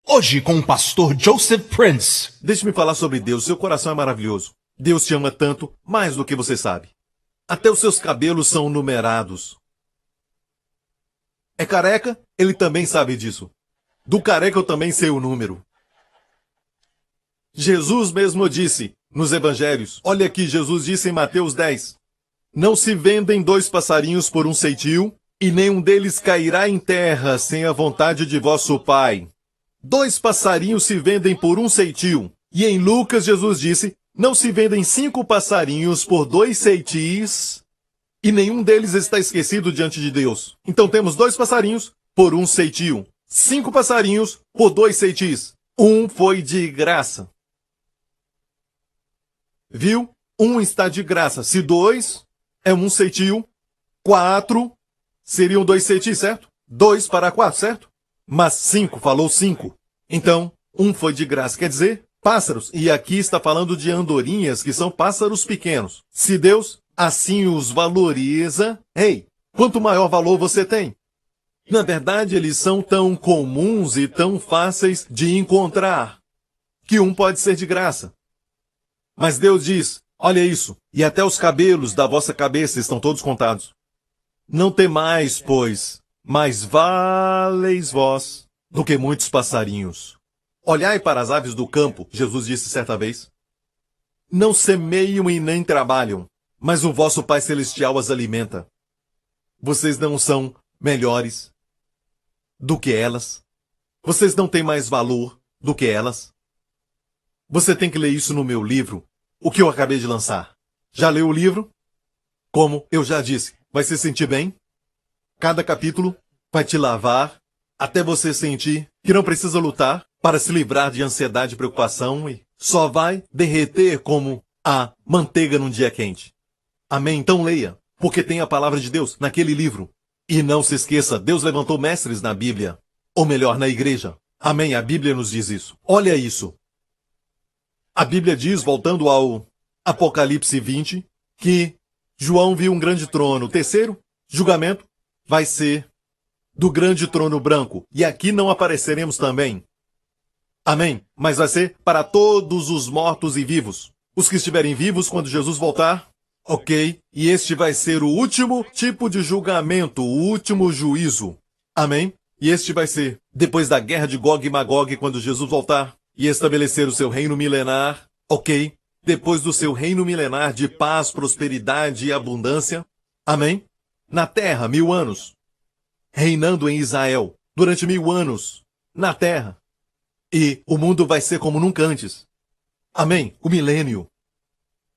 Hoje com o pastor Joseph Prince. Deixe-me falar sobre Deus. Seu coração é maravilhoso. Deus te ama tanto, mais do que você sabe. Até os seus cabelos são numerados. É careca? Ele também sabe disso. Do careca eu também sei o número. Jesus mesmo disse nos evangelhos. Olha aqui, Jesus disse em Mateus 10. Não se vendem 2 passarinhos por um ceitil, e nenhum deles cairá em terra sem a vontade de vosso Pai. 2 passarinhos se vendem por um ceitil. E em Lucas, Jesus disse, não se vendem 5 passarinhos por 2 ceitis, e nenhum deles está esquecido diante de Deus. Então temos 2 passarinhos por um ceitil. 5 passarinhos por 2 ceitis. Um foi de graça. Viu? Um está de graça. Se 2 é um ceitil, 4 seriam 2 ceitis, certo? 2 para 4, certo? Mas 5, falou 5. Então, um foi de graça. Quer dizer, pássaros. E aqui está falando de andorinhas, que são pássaros pequenos. Se Deus assim os valoriza, ei, quanto maior valor você tem? Na verdade, eles são tão comuns e tão fáceis de encontrar, que um pode ser de graça. Mas Deus diz, olha isso, e até os cabelos da vossa cabeça estão todos contados. Não temais, pois, mais valeis vós do que muitos passarinhos. Olhai para as aves do campo, Jesus disse certa vez. Não semeiam e nem trabalham, mas o vosso Pai Celestial as alimenta. Vocês não são melhores do que elas? Vocês não têm mais valor do que elas? Você tem que ler isso no meu livro, o que eu acabei de lançar. Já leu o livro? Como eu já disse, vai se sentir bem? Cada capítulo vai te lavar até você sentir que não precisa lutar para se livrar de ansiedade e preocupação e só vai derreter como a manteiga num dia quente. Amém? Então leia, porque tem a palavra de Deus naquele livro. E não se esqueça, Deus levantou mestres na Bíblia, ou melhor, na igreja. Amém? A Bíblia nos diz isso. Olha isso. A Bíblia diz, voltando ao Apocalipse 20, que João viu um grande trono. O terceiro julgamento vai ser do grande trono branco. E aqui não apareceremos também. Amém? Mas vai ser para todos os mortos e vivos. Os que estiverem vivos quando Jesus voltar, ok? E este vai ser o último tipo de julgamento, o último juízo. Amém? E este vai ser depois da guerra de Gog e Magog, quando Jesus voltar e estabelecer o seu reino milenar, ok? Depois do seu reino milenar de paz, prosperidade e abundância. Amém? Na terra, 1000 anos. Reinando em Israel, durante 1000 anos, na terra. E o mundo vai ser como nunca antes. Amém? O milênio.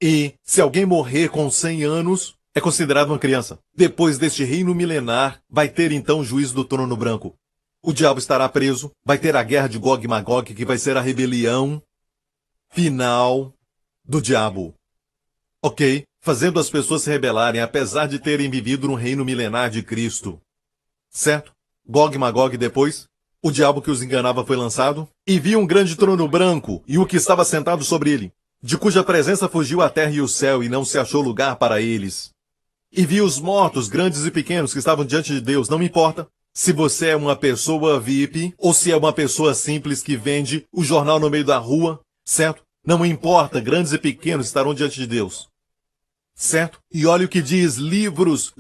E se alguém morrer com 100 anos, é considerado uma criança. Depois deste reino milenar, vai ter então o juízo do trono branco. O diabo estará preso, vai ter a guerra de Gog e Magog, que vai ser a rebelião final do diabo. Ok? Fazendo as pessoas se rebelarem, apesar de terem vivido no reino milenar de Cristo. Certo? Gog e Magog depois, o diabo que os enganava foi lançado, e viu um grande trono branco, e o que estava sentado sobre ele, de cuja presença fugiu a terra e o céu, e não se achou lugar para eles. E viu os mortos, grandes e pequenos, que estavam diante de Deus, não me importa se você é uma pessoa VIP, ou se é uma pessoa simples que vende o jornal no meio da rua, certo? Não importa, grandes e pequenos estarão diante de Deus. Certo? E olha o que diz, livros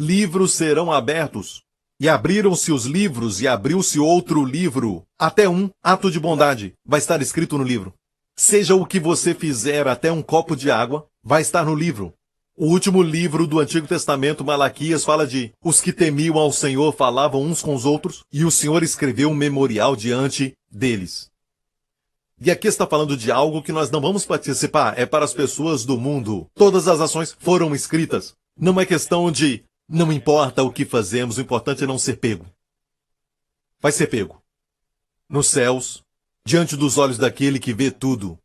serão abertos. E abriram-se os livros, e abriu-se outro livro. Até um ato de bondade vai estar escrito no livro. Seja o que você fizer, até um copo de água, vai estar no livro. O último livro do Antigo Testamento, Malaquias, fala de os que temiam ao Senhor falavam uns com os outros, e o Senhor escreveu um memorial diante deles. E aqui está falando de algo que nós não vamos participar, é para as pessoas do mundo. Todas as ações foram escritas. Não é questão de não importa o que fazemos, o importante é não ser pego. Vai ser pego. Nos céus, diante dos olhos daquele que vê tudo.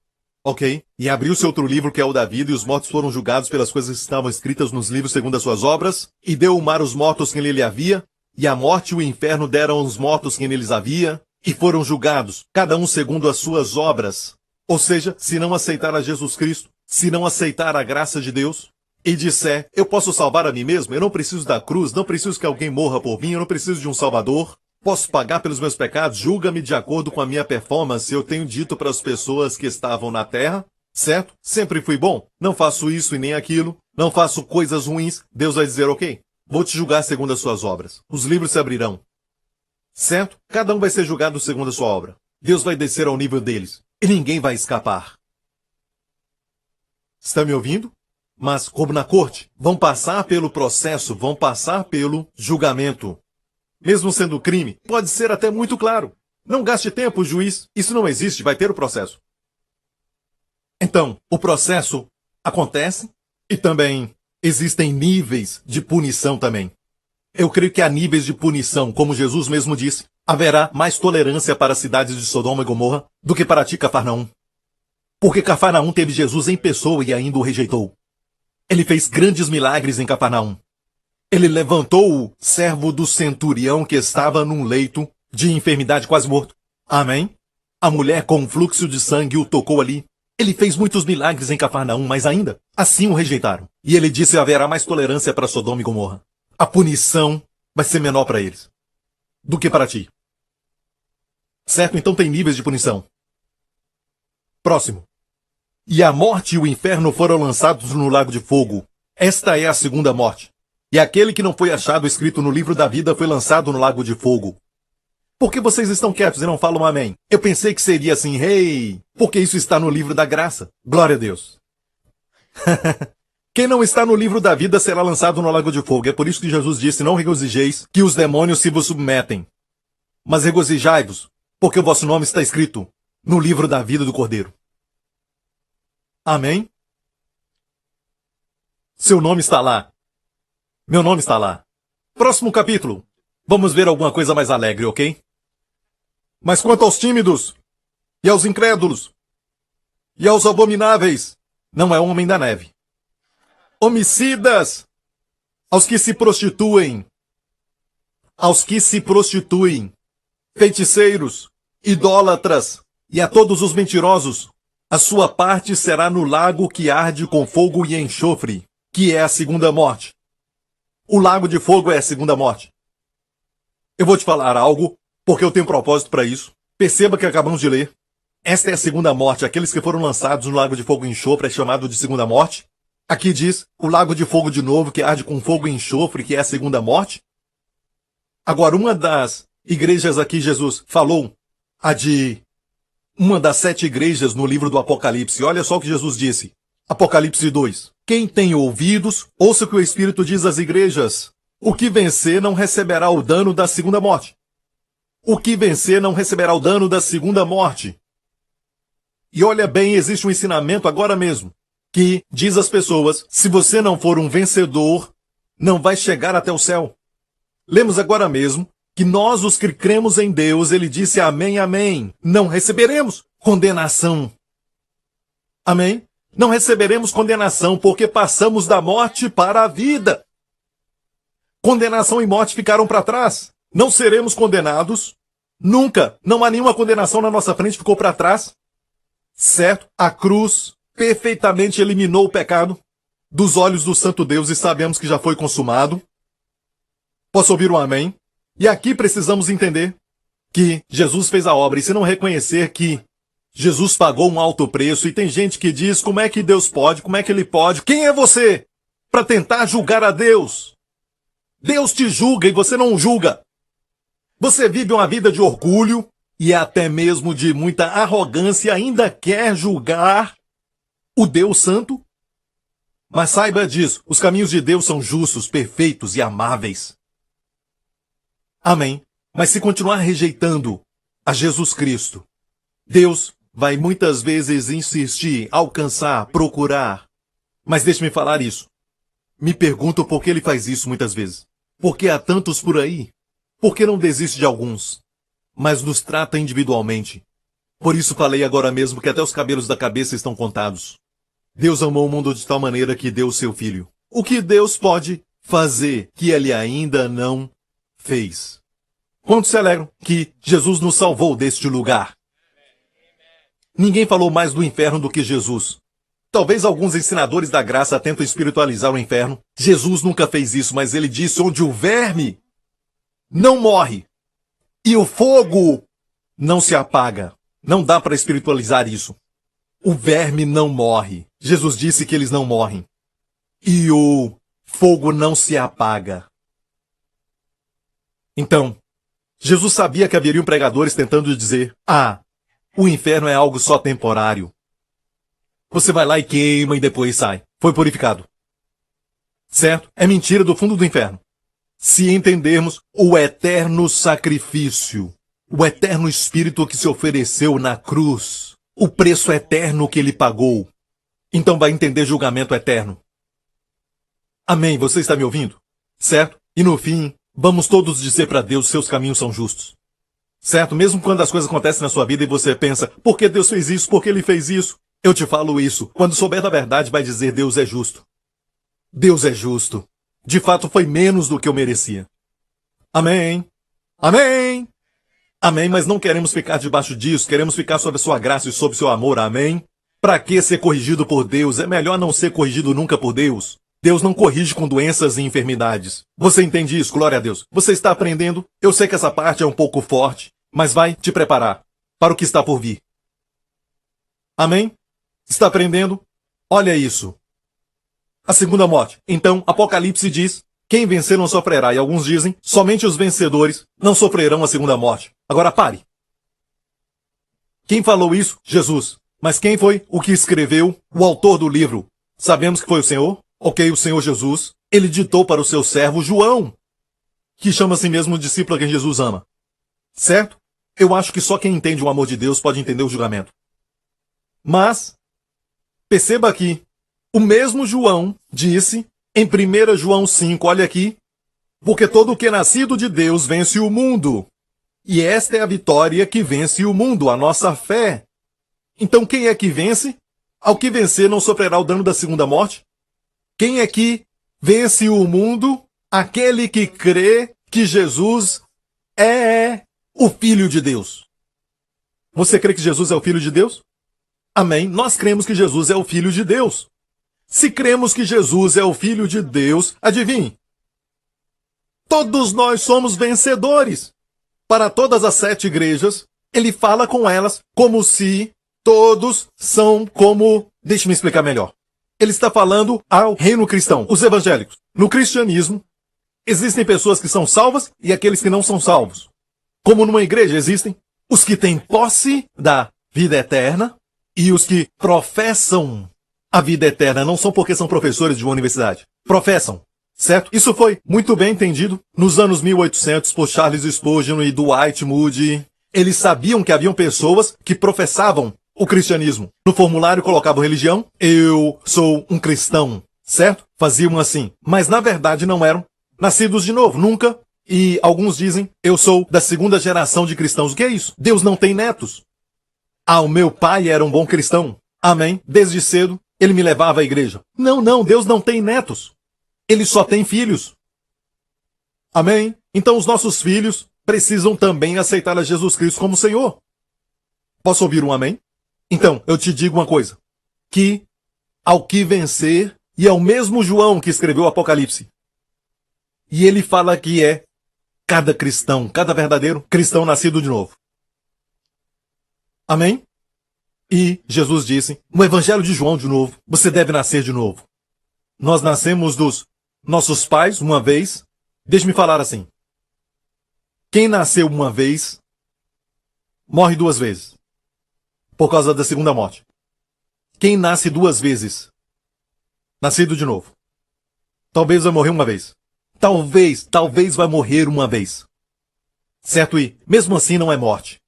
Ok? E abriu-se outro livro que é o da vida, e os mortos foram julgados pelas coisas que estavam escritas nos livros segundo as suas obras, e deu o mar os mortos que nele havia, e a morte e o inferno deram aos mortos que neles havia, e foram julgados, cada um segundo as suas obras. Ou seja, se não aceitar a Jesus Cristo, se não aceitar a graça de Deus, e disser, eu posso salvar a mim mesmo, eu não preciso da cruz, não preciso que alguém morra por mim, eu não preciso de um salvador, Posso pagar pelos meus pecados? Julga-me de acordo com a minha performance. Eu tenho dito para as pessoas que estavam na terra, certo? Sempre fui bom. Não faço isso e nem aquilo. Não faço coisas ruins. Deus vai dizer, ok, vou te julgar segundo as suas obras. Os livros se abrirão. Certo? Cada um vai ser julgado segundo a sua obra. Deus vai descer ao nível deles. E ninguém vai escapar. Está me ouvindo? Mas, como na corte, vão passar pelo processo, vão passar pelo julgamento. Mesmo sendo crime, pode ser até muito claro. Não gaste tempo, juiz. Isso não existe, vai ter o processo. Então, o processo acontece e também existem níveis de punição também. Eu creio que há níveis de punição, como Jesus mesmo disse. Haverá mais tolerância para as cidades de Sodoma e Gomorra do que para ti, Cafarnaum. Porque Cafarnaum teve Jesus em pessoa e ainda o rejeitou. Ele fez grandes milagres em Cafarnaum. Ele levantou o servo do centurião que estava num leito de enfermidade quase morto. Amém? A mulher com um fluxo de sangue o tocou ali. Ele fez muitos milagres em Cafarnaum, mas ainda assim o rejeitaram. E ele disse que haverá mais tolerância para Sodoma e Gomorra. A punição vai ser menor para eles do que para ti. Certo? Então tem níveis de punição. Próximo. E a morte e o inferno foram lançados no lago de fogo. Esta é a segunda morte. E aquele que não foi achado escrito no livro da vida foi lançado no lago de fogo. Por que vocês estão quietos e não falam amém? Eu pensei que seria assim, hey, porque isso está no livro da graça. Glória a Deus. Quem não está no livro da vida será lançado no lago de fogo. É por isso que Jesus disse, não regozijeis que os demônios se vos submetem. Mas regozijai-vos, porque o vosso nome está escrito no livro da vida do Cordeiro. Amém? Seu nome está lá. Meu nome está lá. Próximo capítulo. Vamos ver alguma coisa mais alegre, ok? Mas quanto aos tímidos, e aos incrédulos, e aos abomináveis, não é o homem da neve. Homicidas, aos que se prostituem, feiticeiros, idólatras, e a todos os mentirosos, a sua parte será no lago que arde com fogo e enxofre, que é a segunda morte. O lago de fogo é a segunda morte. Eu vou te falar algo, porque eu tenho propósito para isso. Perceba que acabamos de ler. Esta é a segunda morte. Aqueles que foram lançados no lago de fogo e enxofre é chamado de segunda morte. Aqui diz o lago de fogo de novo, que arde com fogo e enxofre, que é a segunda morte. Agora, uma das igrejas aqui, Jesus falou, a de uma das 7 igrejas no livro do Apocalipse. Olha só o que Jesus disse. Apocalipse 2. Quem tem ouvidos, ouça o que o Espírito diz às igrejas. O que vencer não receberá o dano da segunda morte. O que vencer não receberá o dano da segunda morte. E olha bem, existe um ensinamento agora mesmo, que diz às pessoas, se você não for um vencedor, não vai chegar até o céu. Lemos agora mesmo que nós, os que cremos em Deus, ele disse amém, amém, não receberemos condenação. Amém? Não receberemos condenação porque passamos da morte para a vida. Condenação e morte ficaram para trás. Não seremos condenados. Nunca. Não há nenhuma condenação na nossa frente, ficou para trás. Certo? A cruz perfeitamente eliminou o pecado dos olhos do Santo Deus e sabemos que já foi consumado. Posso ouvir um amém? E aqui precisamos entender que Jesus fez a obra. E se não reconhecer que Jesus pagou um alto preço, e tem gente que diz, como é que Deus pode? Como é que ele pode? Quem é você para tentar julgar a Deus? Deus te julga e você não julga. Você vive uma vida de orgulho e até mesmo de muita arrogância e ainda quer julgar o Deus Santo? Mas saiba disso, os caminhos de Deus são justos, perfeitos e amáveis. Amém. Mas se continuar rejeitando a Jesus Cristo, Deus vai muitas vezes insistir, alcançar, procurar. Mas deixe-me falar isso. Me pergunto por que ele faz isso muitas vezes. Por que há tantos por aí? Por que não desiste de alguns? Mas nos trata individualmente. Por isso falei agora mesmo que até os cabelos da cabeça estão contados. Deus amou o mundo de tal maneira que deu o seu filho. O que Deus pode fazer que ele ainda não fez? Quantos se alegram que Jesus nos salvou deste lugar? Ninguém falou mais do inferno do que Jesus. Talvez alguns ensinadores da graça tentam espiritualizar o inferno. Jesus nunca fez isso, mas ele disse onde o verme não morre E o fogo não se apaga. Não dá para espiritualizar isso. O verme não morre. Jesus disse que eles não morrem. E o fogo não se apaga. Então, Jesus sabia que haveriam pregadores tentando dizer: o inferno é algo só temporário. Você vai lá e queima e depois sai. Foi purificado. Certo? É mentira do fundo do inferno. Se entendermos o eterno sacrifício, o eterno Espírito que se ofereceu na cruz, o preço eterno que ele pagou, então vai entender julgamento eterno. Amém? Você está me ouvindo? Certo? E no fim, vamos todos dizer para Deus: seus caminhos são justos. Certo? Mesmo quando as coisas acontecem na sua vida e você pensa: por que Deus fez isso? Por que ele fez isso? Eu te falo isso. Quando souber da verdade, vai dizer: Deus é justo. Deus é justo. De fato, foi menos do que eu merecia. Amém. Amém. Amém, mas não queremos ficar debaixo disso. Queremos ficar sob a sua graça e sob o seu amor. Amém. Para que ser corrigido por Deus? É melhor não ser corrigido nunca por Deus. Deus não corrige com doenças e enfermidades. Você entende isso? Glória a Deus. Você está aprendendo? Eu sei que essa parte é um pouco forte, mas vai te preparar para o que está por vir. Amém? Está aprendendo? Olha isso. A segunda morte. Então, Apocalipse diz: quem vencer não sofrerá. E alguns dizem: somente os vencedores não sofrerão a segunda morte. Agora pare. Quem falou isso? Jesus. Mas quem foi o que escreveu, o autor do livro? Sabemos que foi o Senhor? Ok, o Senhor Jesus. Ele ditou para o seu servo João, que chama a si mesmo o discípulo a quem Jesus ama. Certo? Eu acho que só quem entende o amor de Deus pode entender o julgamento. Mas, perceba aqui, o mesmo João disse em 1 João 5, olha aqui: porque todo o que é nascido de Deus vence o mundo. E esta é a vitória que vence o mundo, a nossa fé. Então quem é que vence? Ao que vencer não sofrerá o dano da segunda morte. Quem é que vence o mundo? Aquele que crê que Jesus é o Filho de Deus. Você crê que Jesus é o Filho de Deus? Amém. Nós cremos que Jesus é o Filho de Deus. Se cremos que Jesus é o Filho de Deus, adivinhe, todos nós somos vencedores. Para todas as 7 igrejas, ele fala com elas como se todos são como... Deixe-me explicar melhor. Ele está falando ao reino cristão, os evangélicos. No cristianismo, existem pessoas que são salvas e aqueles que não são salvos. Como numa igreja existem os que têm posse da vida eterna e os que professam a vida eterna. Não são porque são professores de uma universidade. Professam. Certo? Isso foi muito bem entendido nos anos 1800 por Charles Spurgeon e Dwight Moody. Eles sabiam que haviam pessoas que professavam o cristianismo. No formulário colocavam religião: eu sou um cristão. Certo? Faziam assim. Mas na verdade não eram nascidos de novo, nunca. E alguns dizem: eu sou da 2ª geração de cristãos. O que é isso? Deus não tem netos. O meu pai era um bom cristão. Amém? Desde cedo ele me levava à igreja. Não, Deus não tem netos. Ele só tem filhos. Amém? Então os nossos filhos precisam também aceitar a Jesus Cristo como Senhor. Posso ouvir um amém? Então, eu te digo uma coisa. Que ao que vencer, e é o mesmo João que escreveu o Apocalipse. E ele fala que é cada cristão, cada verdadeiro cristão nascido de novo. Amém? E Jesus disse, no Evangelho de João de novo, você deve nascer de novo. Nós nascemos dos nossos pais uma vez. Deixe-me falar assim. Quem nasceu uma vez, morre 2 vezes. Por causa da segunda morte. Quem nasce 2 vezes, nascido de novo. Talvez vai morrer uma vez. Talvez vai morrer uma vez. Certo? E mesmo assim não é morte.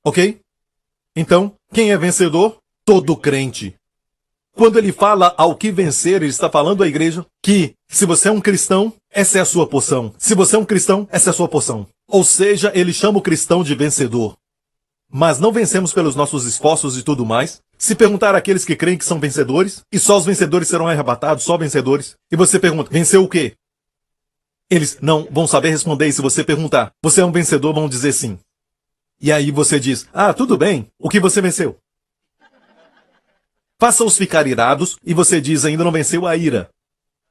Ok? Então, quem é vencedor? Todo crente. Quando ele fala ao que vencer, ele está falando à igreja que, se você é um cristão, essa é a sua porção. Se você é um cristão, essa é a sua porção. Ou seja, ele chama o cristão de vencedor. Mas não vencemos pelos nossos esforços e tudo mais. Se perguntar àqueles que creem que são vencedores, e só os vencedores serão arrebatados, só vencedores, e você pergunta, venceu o quê? Eles não vão saber responder, e se você perguntar, você é um vencedor, vão dizer sim. E aí você diz, tudo bem, o que você venceu? Faça-os ficar irados, e você diz, ainda não venceu a ira.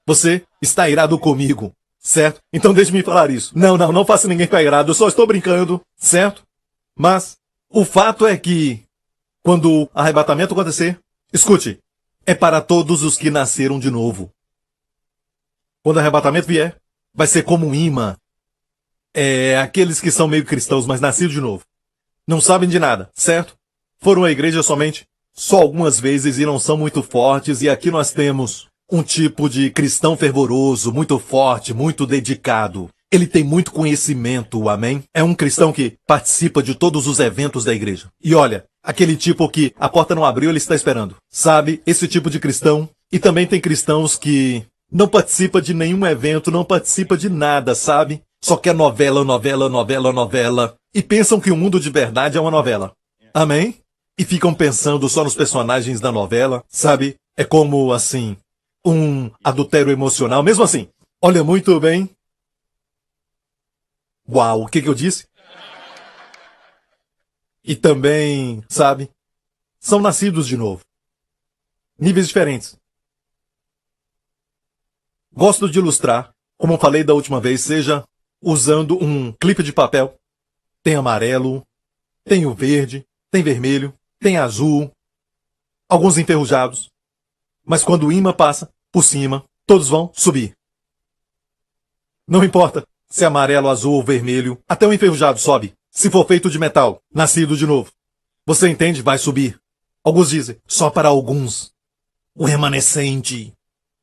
Você está irado comigo. certo? Então deixe-me falar isso. Não faça ninguém ficar irado, eu só estou brincando, certo? Mas o fato é que, quando o arrebatamento acontecer, escute, é para todos os que nasceram de novo. Quando o arrebatamento vier, vai ser como um imã. É aqueles que são meio cristãos, mas nascidos de novo. Não sabem de nada, certo? Foram à igreja somente só algumas vezes e não são muito fortes, e aqui nós temos um tipo de cristão fervoroso, muito forte, muito dedicado. Ele tem muito conhecimento, amém? É um cristão que participa de todos os eventos da igreja. E olha, aquele tipo que a porta não abriu, ele está esperando. Sabe, esse tipo de cristão. E também tem cristãos que não participa de nenhum evento, não participa de nada, sabe? Só quer novela, novela, novela, novela. E pensam que o mundo de verdade é uma novela. Amém? E ficam pensando só nos personagens da novela, sabe? É como, assim, um adultério emocional. Mesmo assim, olha muito bem. Uau, o que eu disse? E também, sabe? São nascidos de novo. Níveis diferentes. Gosto de ilustrar, como eu falei da última vez, seja usando um clipe de papel. Tem amarelo, tem o verde, tem vermelho, tem azul, alguns enferrujados. Mas quando o imã passa por cima, todos vão subir. Não importa se é amarelo, azul ou vermelho, até o enferrujado sobe. Se for feito de metal, nascido de novo. Você entende? Vai subir. Alguns dizem, só para alguns. O remanescente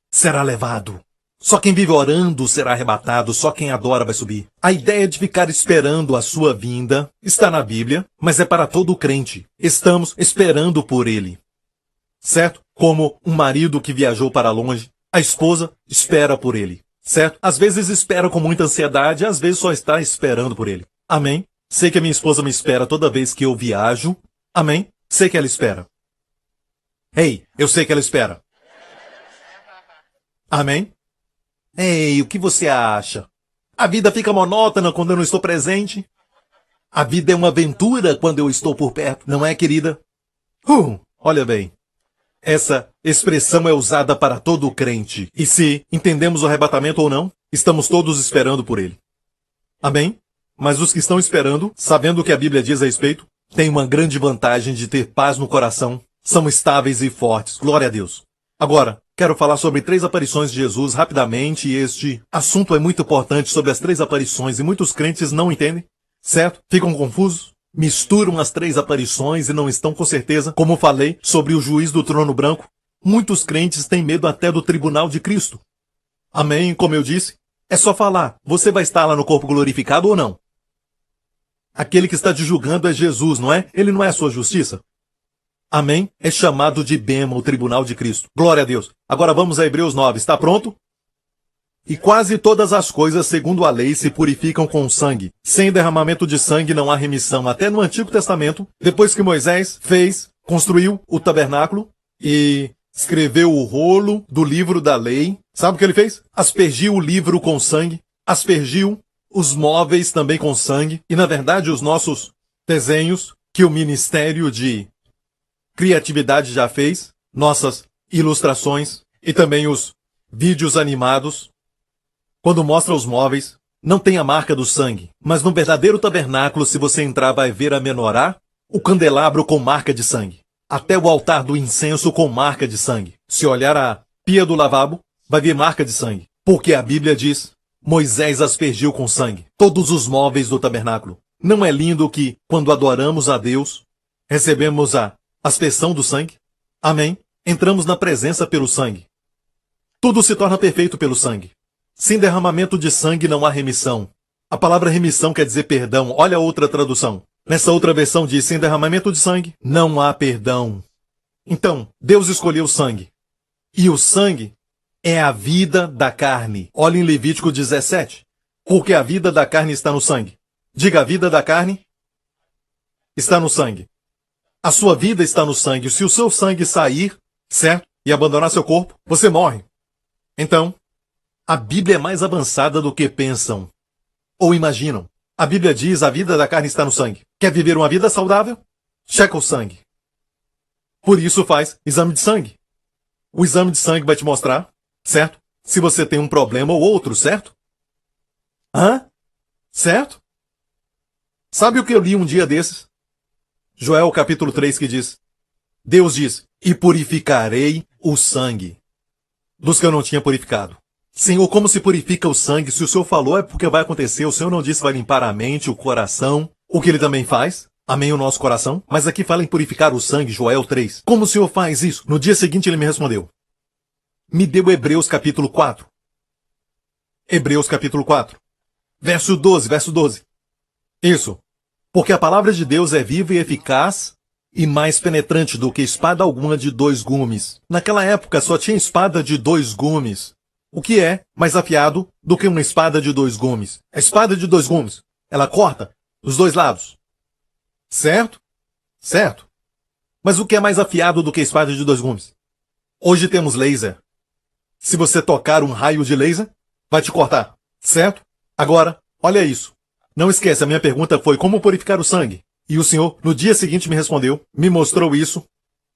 será levado. Só quem vive orando será arrebatado, só quem adora vai subir. A ideia de ficar esperando a sua vinda está na Bíblia, mas é para todo crente. Estamos esperando por ele. Certo? Como um marido que viajou para longe, a esposa espera por ele. Certo? Às vezes espera com muita ansiedade, às vezes só está esperando por ele. Amém? Sei que a minha esposa me espera toda vez que eu viajo. Amém? Sei que ela espera. Ei, eu sei que ela espera. Amém? Ei, o que você acha? A vida fica monótona quando eu não estou presente? A vida é uma aventura quando eu estou por perto, não é, querida? Olha bem. Essa expressão é usada para todo crente. E se entendemos o arrebatamento ou não, estamos todos esperando por ele. Amém? Mas os que estão esperando, sabendo o que a Bíblia diz a respeito, têm uma grande vantagem de ter paz no coração, são estáveis e fortes. Glória a Deus. Agora, quero falar sobre 3 aparições de Jesus rapidamente, e este assunto é muito importante sobre as 3 aparições e muitos crentes não entendem, certo? Ficam confusos, misturam as 3 aparições e não estão com certeza, como falei sobre o juiz do trono branco. Muitos crentes têm medo até do tribunal de Cristo. Amém? Como eu disse, é só falar, você vai estar lá no corpo glorificado ou não? Aquele que está te julgando é Jesus, não é? Ele não é a sua justiça? Amém? É chamado de Bema, o tribunal de Cristo. Glória a Deus. Agora vamos a Hebreus 9. Está pronto? E quase todas as coisas, segundo a lei, se purificam com sangue. Sem derramamento de sangue não há remissão. Até no Antigo Testamento, depois que Moisés construiu o tabernáculo e escreveu o rolo do livro da lei, sabe o que ele fez? Aspergiu o livro com sangue, aspergiu os móveis também com sangue, e na verdade os nossos desenhos que o Ministério de Criatividade já fez, nossas ilustrações e também os vídeos animados, quando mostra os móveis, não tem a marca do sangue, mas no verdadeiro tabernáculo, se você entrar, vai ver a menorá, o candelabro com marca de sangue, até o altar do incenso com marca de sangue. Se olhar a pia do lavabo, vai ver marca de sangue, porque a Bíblia diz, Moisés aspergiu com sangue todos os móveis do tabernáculo. Não é lindo que, quando adoramos a Deus, recebemos a aspersão do sangue? Amém? Entramos na presença pelo sangue. Tudo se torna perfeito pelo sangue. Sem derramamento de sangue não há remissão. A palavra remissão quer dizer perdão. Olha a outra tradução. Nessa outra versão diz, sem derramamento de sangue, não há perdão. Então, Deus escolheu o sangue. E o sangue é a vida da carne. Olha em Levítico 17. Porque a vida da carne está no sangue. Diga, a vida da carne está no sangue. A sua vida está no sangue. Se o seu sangue sair, certo? E abandonar seu corpo, você morre. Então, a Bíblia é mais avançada do que pensam ou imaginam. A Bíblia diz, a vida da carne está no sangue. Quer viver uma vida saudável? Checa o sangue. Por isso faz exame de sangue. O exame de sangue vai te mostrar, certo? Se você tem um problema ou outro, certo? Hã? Certo? Sabe o que eu li um dia desses? Joel capítulo 3 que diz, Deus diz, e purificarei o sangue dos que eu não tinha purificado. Senhor, como se purifica o sangue? Se o Senhor falou é porque vai acontecer. O Senhor não disse que vai limpar a mente, o coração, o que Ele também faz. Amém o nosso coração. Mas aqui fala em purificar o sangue, Joel 3. Como o Senhor faz isso? No dia seguinte ele me respondeu. Me deu Hebreus capítulo 4. Hebreus capítulo 4. Verso 12. Isso. Porque a palavra de Deus é viva e eficaz e mais penetrante do que espada alguma de 2 gumes. Naquela época só tinha espada de 2 gumes. O que é mais afiado do que uma espada de 2 gumes? A espada de 2 gumes, ela corta os 2 lados. Certo? Certo. Mas o que é mais afiado do que a espada de 2 gumes? Hoje temos laser. Se você tocar um raio de laser, vai te cortar. Certo? Agora, olha isso. Não esqueça, a minha pergunta foi como purificar o sangue. E o Senhor, no dia seguinte, me respondeu, me mostrou isso,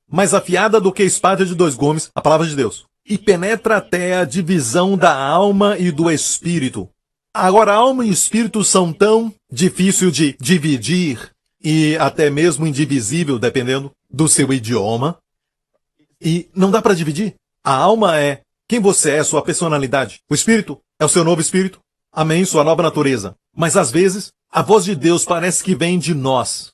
mais afiada do que a espada de 2 gumes, a palavra de Deus. E penetra até a divisão da alma e do espírito. Agora, a alma e o espírito são tão difíceis de dividir e até mesmo indivisível, dependendo do seu idioma. E não dá para dividir. A alma é quem você é, sua personalidade. O espírito é o seu novo espírito. Amém, sua nova natureza. Mas às vezes, a voz de Deus parece que vem de nós.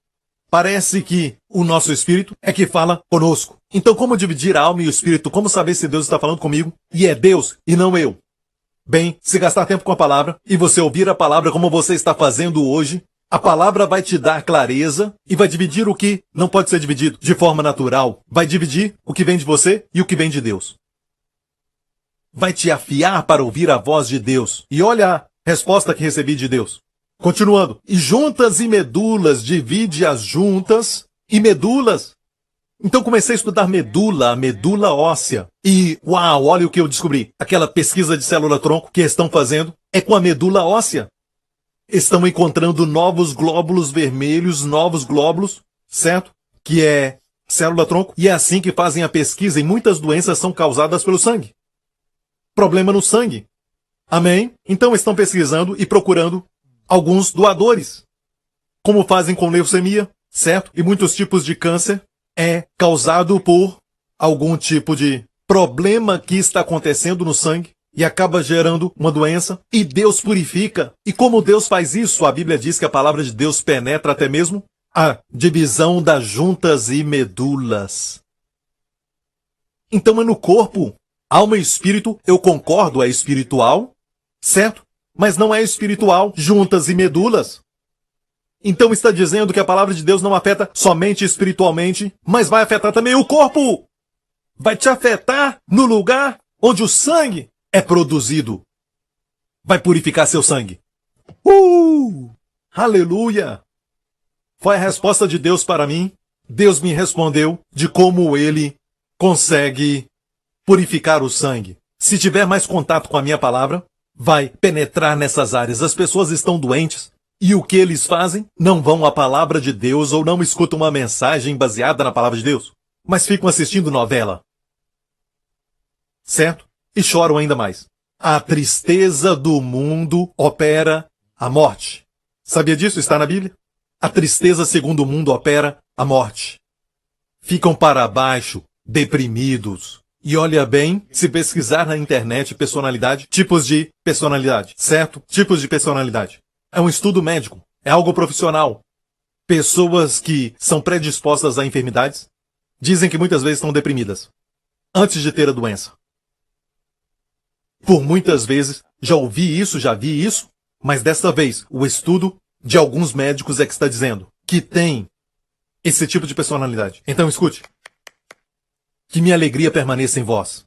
Parece que o nosso espírito é que fala conosco. Então, como dividir a alma e o espírito? Como saber se Deus está falando comigo? E é Deus e não eu. Bem, se gastar tempo com a palavra e você ouvir a palavra como você está fazendo hoje, a palavra vai te dar clareza e vai dividir o que não pode ser dividido de forma natural. Vai dividir o que vem de você e o que vem de Deus. Vai te afiar para ouvir a voz de Deus. E olha a resposta que recebi de Deus. Continuando. E juntas e medulas, divide as juntas e medulas. Então comecei a estudar medula, a medula óssea. E, uau, olha o que eu descobri. Aquela pesquisa de célula-tronco que estão fazendo é com a medula óssea. Estão encontrando novos glóbulos vermelhos, novos glóbulos, certo? Que é célula-tronco. E é assim que fazem a pesquisa e muitas doenças são causadas pelo sangue. Problema no sangue. Amém? Então estão pesquisando e procurando alguns doadores. Como fazem com leucemia, certo? E muitos tipos de câncer é causado por algum tipo de problema que está acontecendo no sangue e acaba gerando uma doença. E Deus purifica. E como Deus faz isso? A Bíblia diz que a palavra de Deus penetra até mesmo a divisão das juntas e medulas. Então é no corpo. Alma e espírito, eu concordo, é espiritual, certo? Mas não é espiritual, juntas e medulas. Então está dizendo que a palavra de Deus não afeta somente espiritualmente, mas vai afetar também o corpo. Vai te afetar no lugar onde o sangue é produzido. Vai purificar seu sangue. Aleluia! Foi a resposta de Deus para mim. Deus me respondeu de como ele consegue purificar o sangue. Se tiver mais contato com a minha palavra, vai penetrar nessas áreas. As pessoas estão doentes e o que eles fazem? Não vão à palavra de Deus ou não escutam uma mensagem baseada na palavra de Deus, mas ficam assistindo novela. Certo? E choram ainda mais. A tristeza do mundo opera a morte. Sabia disso? Está na Bíblia? A tristeza segundo o mundo opera a morte. Ficam para baixo, deprimidos. E olha bem, se pesquisar na internet personalidade, tipos de personalidade, certo? Tipos de personalidade. É um estudo médico, é algo profissional. Pessoas que são predispostas a enfermidades dizem que muitas vezes estão deprimidas antes de ter a doença. Por muitas vezes, já ouvi isso, já vi isso, mas desta vez, o estudo de alguns médicos é que está dizendo que tem esse tipo de personalidade. Então escute. Que minha alegria permaneça em vós.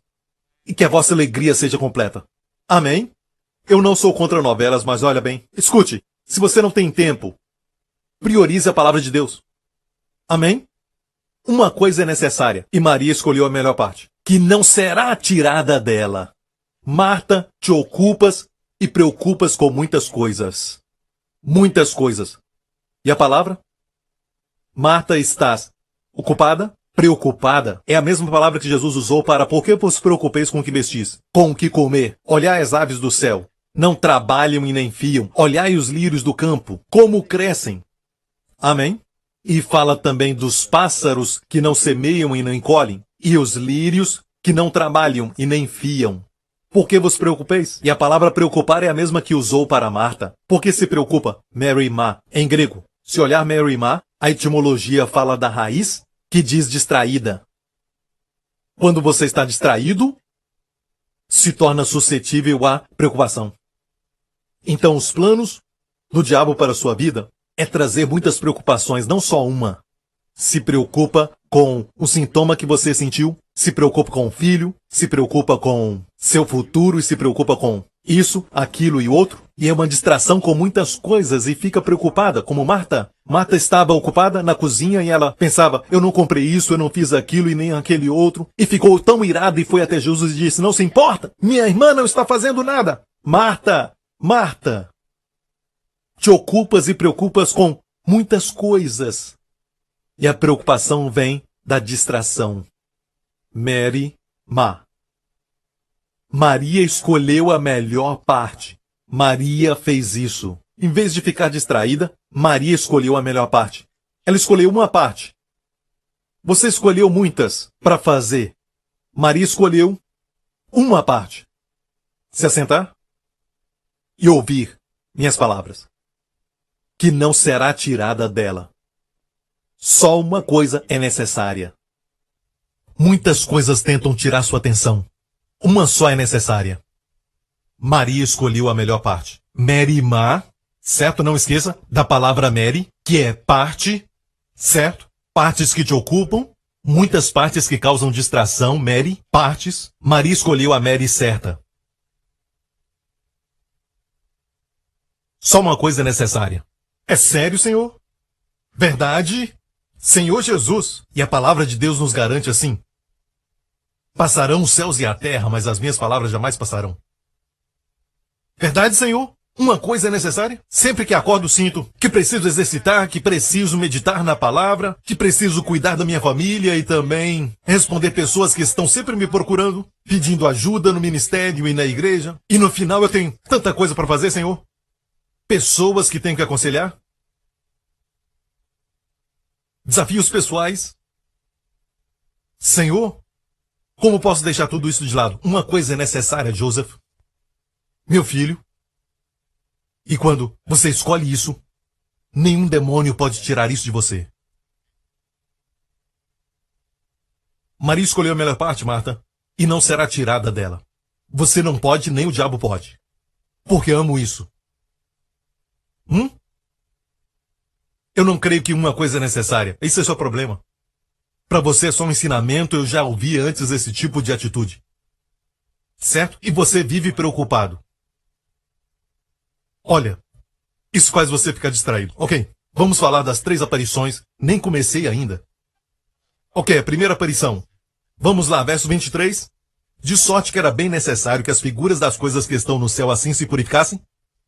E que a vossa alegria seja completa. Amém? Eu não sou contra novelas, mas olha bem. Escute, se você não tem tempo, priorize a palavra de Deus. Amém? Uma coisa é necessária, e Maria escolheu a melhor parte, que não será tirada dela. Marta, te ocupas e preocupas com muitas coisas. Muitas coisas. E a palavra? Marta, estás ocupada? Preocupada é a mesma palavra que Jesus usou para por que vos preocupeis com o que vestis, com o que comer, olhai as aves do céu. não trabalham e nem fiam. Olhai os lírios do campo, como crescem. Amém? E fala também dos pássaros que não semeiam e nem colhem, e os lírios que não trabalham e nem fiam. Por que vos preocupeis? E a palavra preocupar é a mesma que usou para Marta. Por que se preocupa? Merimá, em grego. Se olhar Merimá, a etimologia fala da raiz, que diz distraída. Quando você está distraído, se torna suscetível à preocupação. Então, os planos do diabo para a sua vida é trazer muitas preocupações, não só uma. Se preocupa com o sintoma que você sentiu, se preocupa com o filho, se preocupa com seu futuro e se preocupa com isso, aquilo e outro. E é uma distração com muitas coisas e fica preocupada, como Marta. Marta estava ocupada na cozinha e ela pensava, eu não comprei isso, eu não fiz aquilo e nem aquele outro. E ficou tão irada e foi até Jesus e disse, não se importa, minha irmã não está fazendo nada. Marta, Marta, te ocupas e preocupas com muitas coisas. E a preocupação vem da distração. Merimá. Maria escolheu a melhor parte. Maria fez isso. Em vez de ficar distraída, Maria escolheu a melhor parte. Ela escolheu uma parte. Você escolheu muitas para fazer. Maria escolheu uma parte. Se assentar e ouvir minhas palavras, que não será tirada dela. Só uma coisa é necessária. Muitas coisas tentam tirar sua atenção. Uma só é necessária. Maria escolheu a melhor parte. Merimá, certo? Não esqueça da palavra Meri, que é parte, certo? Partes que te ocupam, muitas partes que causam distração, Meri, partes. Maria escolheu a Meri certa. Só uma coisa é necessária. É sério, Senhor? Verdade? Senhor Jesus. E a palavra de Deus nos garante assim. Passarão os céus e a terra, mas as minhas palavras jamais passarão. Verdade, Senhor? Uma coisa é necessária. Sempre que acordo sinto que preciso exercitar, que preciso meditar na palavra, que preciso cuidar da minha família e também responder pessoas que estão sempre me procurando, pedindo ajuda no ministério e na igreja. E no final eu tenho tanta coisa para fazer, Senhor. Pessoas que tenho que aconselhar. Desafios pessoais. Senhor, como posso deixar tudo isso de lado? Uma coisa é necessária, Joseph. Meu filho. E quando você escolhe isso, nenhum demônio pode tirar isso de você. Maria escolheu a melhor parte, Marta, e não será tirada dela. Você não pode, nem o diabo pode. Porque amo isso. Eu não creio que uma coisa é necessária. Esse é seu problema. Para você é só um ensinamento, eu já ouvi antes esse tipo de atitude. Certo? E você vive preocupado. Olha, isso faz você ficar distraído. Ok, vamos falar das 3 aparições. Nem comecei ainda. Ok, a primeira aparição. Vamos lá, verso 23. De sorte que era bem necessário que as figuras das coisas que estão no céu assim se purificassem.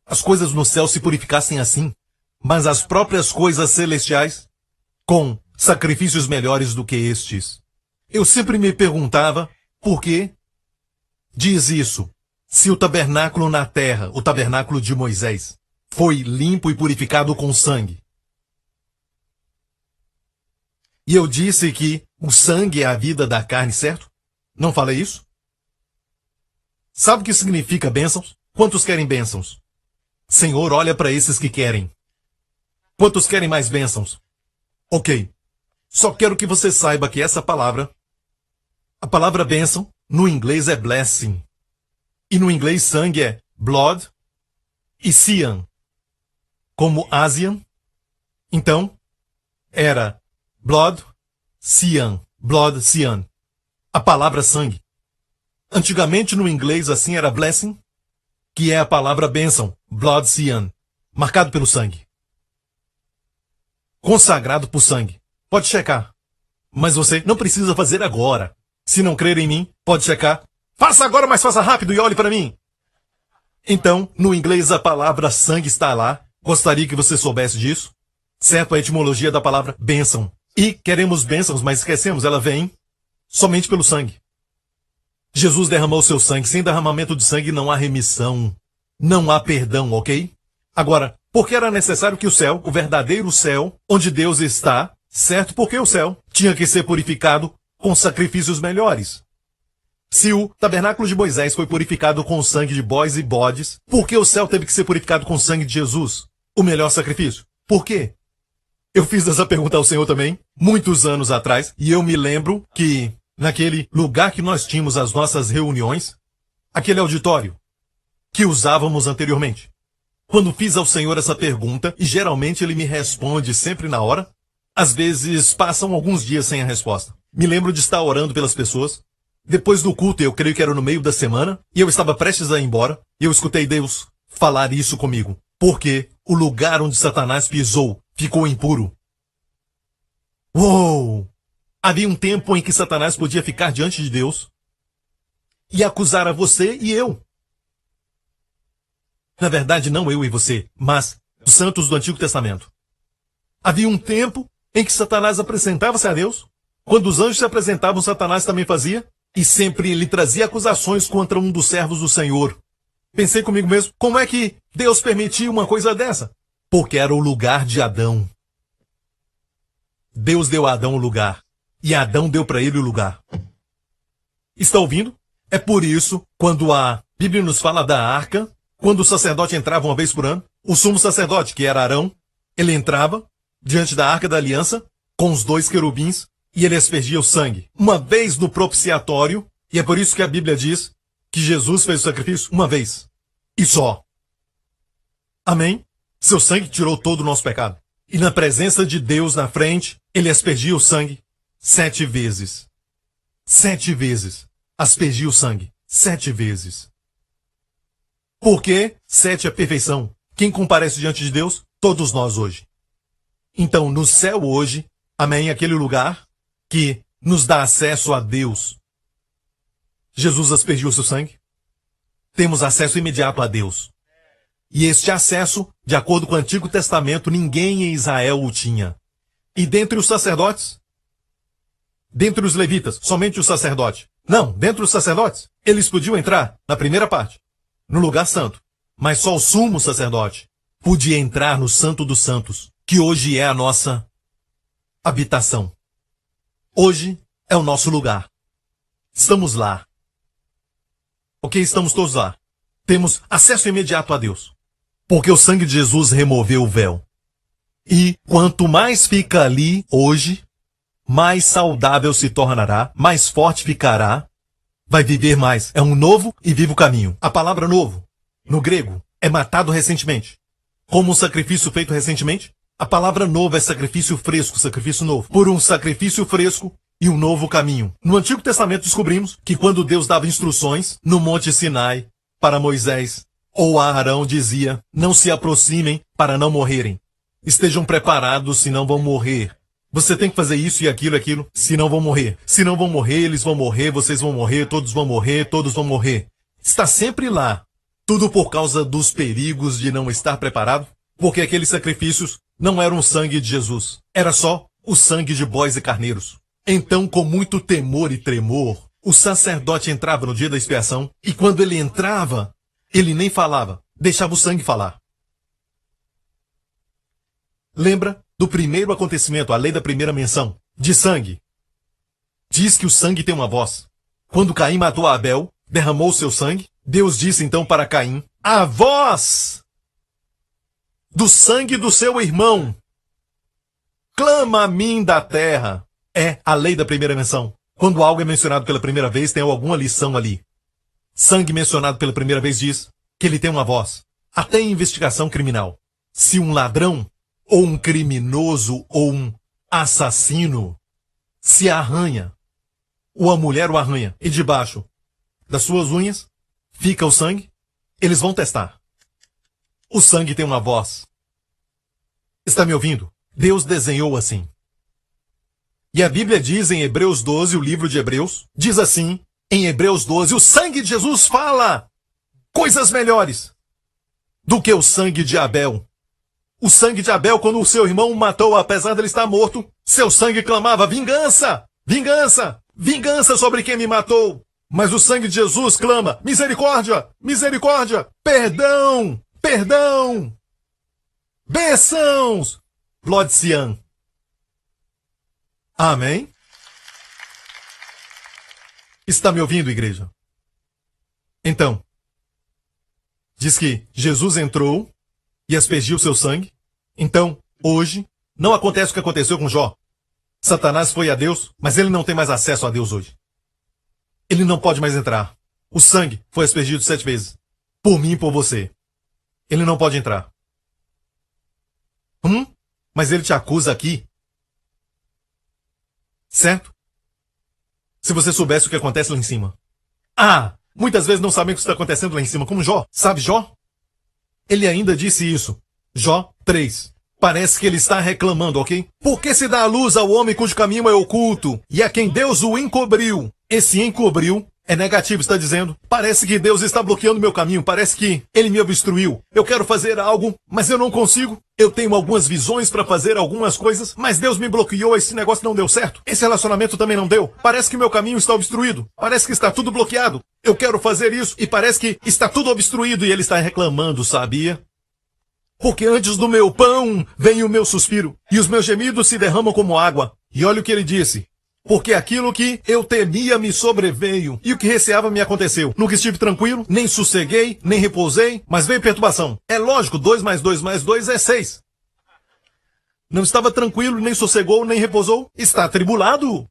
As coisas no céu se purificassem assim. Mas as próprias coisas celestiais, com sacrifícios melhores do que estes. Eu sempre me perguntava por que diz isso. Se o tabernáculo na terra, o tabernáculo de Moisés, foi limpo e purificado com sangue. E eu disse que o sangue é a vida da carne, certo? Não falei isso? Sabe o que significa bênçãos? Quantos querem bênçãos? Senhor, olha para esses que querem. Quantos querem mais bênçãos? Ok. Só quero que você saiba que essa palavra, a palavra bênção, no inglês é blessing. E no inglês sangue é blood e cyan, como Asian. Então, era blood, cyan. A palavra sangue. Antigamente no inglês assim era blessing, que é a palavra bênção, blood, cyan, marcado pelo sangue. Consagrado por sangue. Pode checar. Mas você não precisa fazer agora. Se não crer em mim, pode checar. Faça agora, mas faça rápido e olhe para mim. Então, no inglês a palavra sangue está lá. Gostaria que você soubesse disso. Certo? A etimologia da palavra bênção. E queremos bênçãos, mas esquecemos, ela vem somente pelo sangue. Jesus derramou seu sangue. Sem derramamento de sangue não há remissão. não há perdão, ok? Agora, por que era necessário que o céu, o verdadeiro céu, onde Deus está, certo? Porque o céu tinha que ser purificado com sacrifícios melhores. Se o tabernáculo de Moisés foi purificado com o sangue de bois e bodes, por que o céu teve que ser purificado com o sangue de Jesus, o melhor sacrifício? Por quê? Eu fiz essa pergunta ao Senhor também, muitos anos atrás, e eu me lembro que, naquele lugar que nós tínhamos as nossas reuniões, aquele auditório que usávamos anteriormente, quando fiz ao Senhor essa pergunta, e geralmente ele me responde sempre na hora, às vezes passam alguns dias sem a resposta. Me lembro de estar orando pelas pessoas. Depois do culto, eu creio que era no meio da semana, e eu estava prestes a ir embora, e eu escutei Deus falar isso comigo. Porque o lugar onde Satanás pisou ficou impuro. Uou! Havia um tempo em que Satanás podia ficar diante de Deus e acusar a você e eu. Na verdade, não eu e você, mas os santos do Antigo Testamento. Havia um tempo em que Satanás apresentava-se a Deus. Quando os anjos se apresentavam, Satanás também fazia. E sempre ele trazia acusações contra um dos servos do Senhor. Pensei comigo mesmo, como é que Deus permitia uma coisa dessa? Porque era o lugar de Adão. Deus deu a Adão o lugar. E Adão deu para ele o lugar. Está ouvindo? É por isso, quando a Bíblia nos fala da arca, quando o sacerdote entrava uma vez por ano, o sumo sacerdote, que era Arão, ele entrava diante da arca da aliança, com os 2 querubins, e ele aspergia o sangue. Uma vez no propiciatório, e é por isso que a Bíblia diz que Jesus fez o sacrifício uma vez. E só. Amém? Seu sangue tirou todo o nosso pecado. E na presença de Deus na frente, ele aspergia o sangue 7 vezes. 7 vezes. Aspergia o sangue 7 vezes. Por quê? 7 é perfeição. Quem comparece diante de Deus? Todos nós hoje. Então, no céu hoje, amém, aquele lugar que nos dá acesso a Deus. Jesus aspergiu o seu sangue. Temos acesso imediato a Deus. E este acesso, de acordo com o Antigo Testamento, ninguém em Israel o tinha. E dentre os sacerdotes? Dentre os levitas, somente o sacerdote. Não, dentre os sacerdotes, eles podiam entrar na primeira parte, no lugar santo. Mas só o sumo sacerdote podia entrar no Santo dos Santos, que hoje é a nossa habitação. Hoje é o nosso lugar. Estamos lá. Ok, estamos todos lá. Temos acesso imediato a Deus. Porque o sangue de Jesus removeu o véu. E quanto mais fica ali hoje, mais saudável se tornará, mais forte ficará, vai viver mais. É um novo e vivo caminho. A palavra novo, no grego, é matado recentemente. Como um sacrifício feito recentemente, a palavra novo é sacrifício fresco, sacrifício novo. Por um sacrifício fresco e um novo caminho. No Antigo Testamento descobrimos que quando Deus dava instruções no Monte Sinai para Moisés ou a Arão, dizia: não se aproximem para não morrerem. Estejam preparados, senão vão morrer. Você tem que fazer isso e aquilo, senão vão morrer. Se não vão morrer, eles vão morrer, vocês vão morrer, todos vão morrer, todos vão morrer. Está sempre lá. Tudo por causa dos perigos de não estar preparado, porque aqueles sacrifícios não eram o sangue de Jesus. Era só o sangue de bois e carneiros. Então, com muito temor e tremor, o sacerdote entrava no dia da expiação, e quando ele entrava, ele nem falava, deixava o sangue falar. Lembra do primeiro acontecimento, a lei da primeira menção, de sangue? Diz que o sangue tem uma voz. Quando Caim matou Abel, derramou seu sangue, Deus disse então para Caim: a voz do sangue do seu irmão clama a mim da terra. É a lei da primeira menção. Quando algo é mencionado pela primeira vez, tem alguma lição ali. Sangue mencionado pela primeira vez diz que ele tem uma voz. Até em investigação criminal. Se um ladrão, ou um criminoso, ou um assassino se arranha, ou a mulher o arranha, e debaixo das suas unhas fica o sangue, eles vão testar. O sangue tem uma voz. Está me ouvindo? Deus desenhou assim. E a Bíblia diz em Hebreus 12, o livro de Hebreus, diz assim, em Hebreus 12, o sangue de Jesus fala coisas melhores do que o sangue de Abel. O sangue de Abel, quando o seu irmão o matou, apesar de ele estar morto, seu sangue clamava: vingança! Vingança! Vingança sobre quem me matou! Mas o sangue de Jesus clama: misericórdia, misericórdia, perdão, perdão, bênçãos, Lord Sian. Amém? Está me ouvindo, igreja? Então, diz que Jesus entrou e aspergiu seu sangue. Então, hoje, não acontece o que aconteceu com Jó. Satanás foi a Deus, mas ele não tem mais acesso a Deus hoje. Ele não pode mais entrar. O sangue foi aspergido 7 vezes. Por mim e por você. Ele não pode entrar. Mas ele te acusa aqui. Certo? Se você soubesse o que acontece lá em cima. Muitas vezes não sabem o que está acontecendo lá em cima, como Jó. Sabe Jó? Ele ainda disse isso. Jó 3. Parece que ele está reclamando, ok? Porque se dá a luz ao homem cujo caminho é oculto, e a quem Deus o encobriu. Esse encobriu é negativo, está dizendo. Parece que Deus está bloqueando meu caminho, parece que ele me obstruiu. Eu quero fazer algo, mas eu não consigo. Eu tenho algumas visões para fazer algumas coisas, mas Deus me bloqueou, esse negócio não deu certo. Esse relacionamento também não deu. Parece que meu caminho está obstruído. Parece que está tudo bloqueado. Eu quero fazer isso e parece que está tudo obstruído e ele está reclamando, sabia? Porque antes do meu pão vem o meu suspiro, e os meus gemidos se derramam como água. E olha o que ele disse. Porque aquilo que eu temia me sobreveio, e o que receava me aconteceu. Nunca estive tranquilo, nem sosseguei, nem repousei, mas veio perturbação. É lógico, 2 mais 2 mais 2 é 6. Não estava tranquilo, nem sossegou, nem repousou. Está atribulado.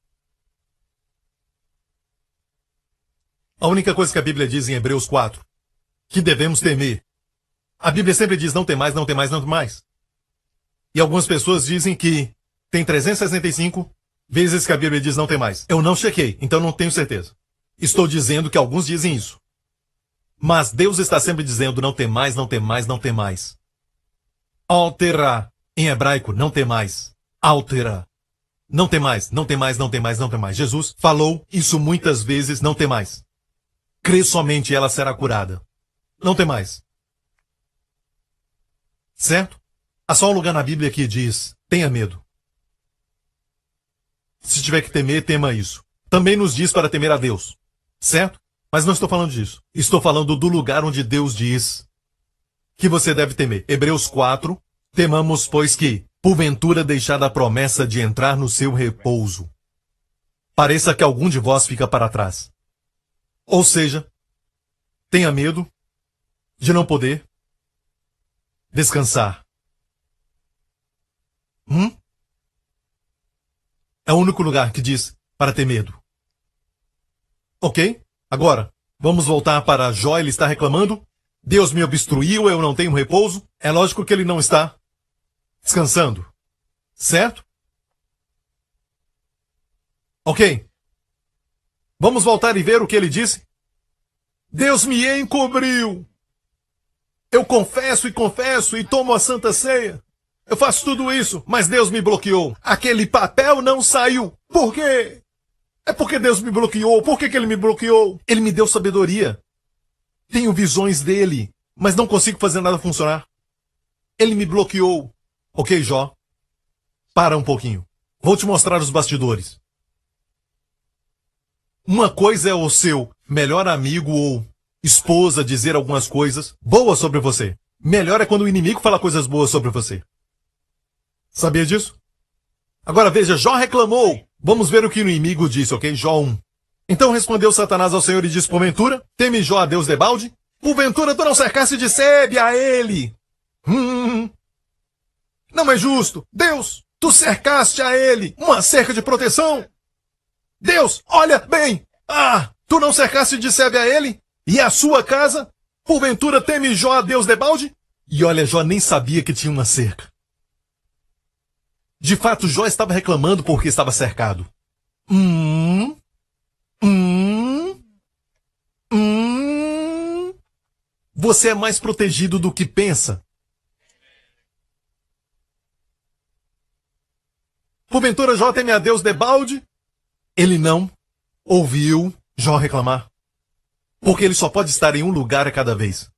A única coisa que a Bíblia diz em Hebreus 4, que devemos temer. A Bíblia sempre diz não tem mais, não tem mais, não tem mais. E algumas pessoas dizem que tem 365 vezes que a Bíblia diz não tem mais. Eu não chequei, então não tenho certeza. Estou dizendo que alguns dizem isso. Mas Deus está sempre dizendo não tem mais, não tem mais, não tem mais. Altera. Em hebraico, não tem mais. Altera. Não tem mais, não tem mais, não tem mais, não tem mais. Jesus falou isso muitas vezes, não tem mais. Crê somente e ela será curada. Não tem mais. Certo? Há só um lugar na Bíblia que diz, tenha medo. Se tiver que temer, tema isso. Também nos diz para temer a Deus. Certo? Mas não estou falando disso. Estou falando do lugar onde Deus diz que você deve temer. Hebreus 4, temamos, pois que, porventura deixada a promessa de entrar no seu repouso, pareça que algum de vós fica para trás. Ou seja, tenha medo de não poder descansar. É o único lugar que diz para ter medo. Ok? Agora, vamos voltar para Jó. Ele está reclamando. Deus me obstruiu, eu não tenho repouso. É lógico que ele não está descansando. Certo? Ok. Vamos voltar e ver o que ele disse. Deus me encobriu. Eu confesso e tomo a Santa Ceia. Eu faço tudo isso, mas Deus me bloqueou. Aquele papel não saiu. Por quê? É porque Deus me bloqueou. Por que ele me bloqueou? Ele me deu sabedoria. Tenho visões dele, mas não consigo fazer nada funcionar. Ele me bloqueou. Ok, Jó? Para um pouquinho. Vou te mostrar os bastidores. Uma coisa é o seu melhor amigo ou esposa dizer algumas coisas boas sobre você. Melhor é quando o inimigo fala coisas boas sobre você. Sabia disso? Agora veja, Jó reclamou. Vamos ver o que o inimigo disse, ok? Jó 1. Então respondeu Satanás ao Senhor e disse, porventura, teme Jó a Deus debalde? Porventura tu não cercaste de sebe a ele? Não é justo. Deus, tu cercaste a ele uma cerca de proteção? Deus, olha bem. Tu não cercaste de sebe a ele? E a sua casa? Porventura teme Jó a Deus debalde? E olha, Jó nem sabia que tinha uma cerca. De fato, Jó estava reclamando porque estava cercado. Você é mais protegido do que pensa. Porventura Jó teme a Deus debalde? Ele não ouviu Jó reclamar. Porque ele só pode estar em um lugar a cada vez.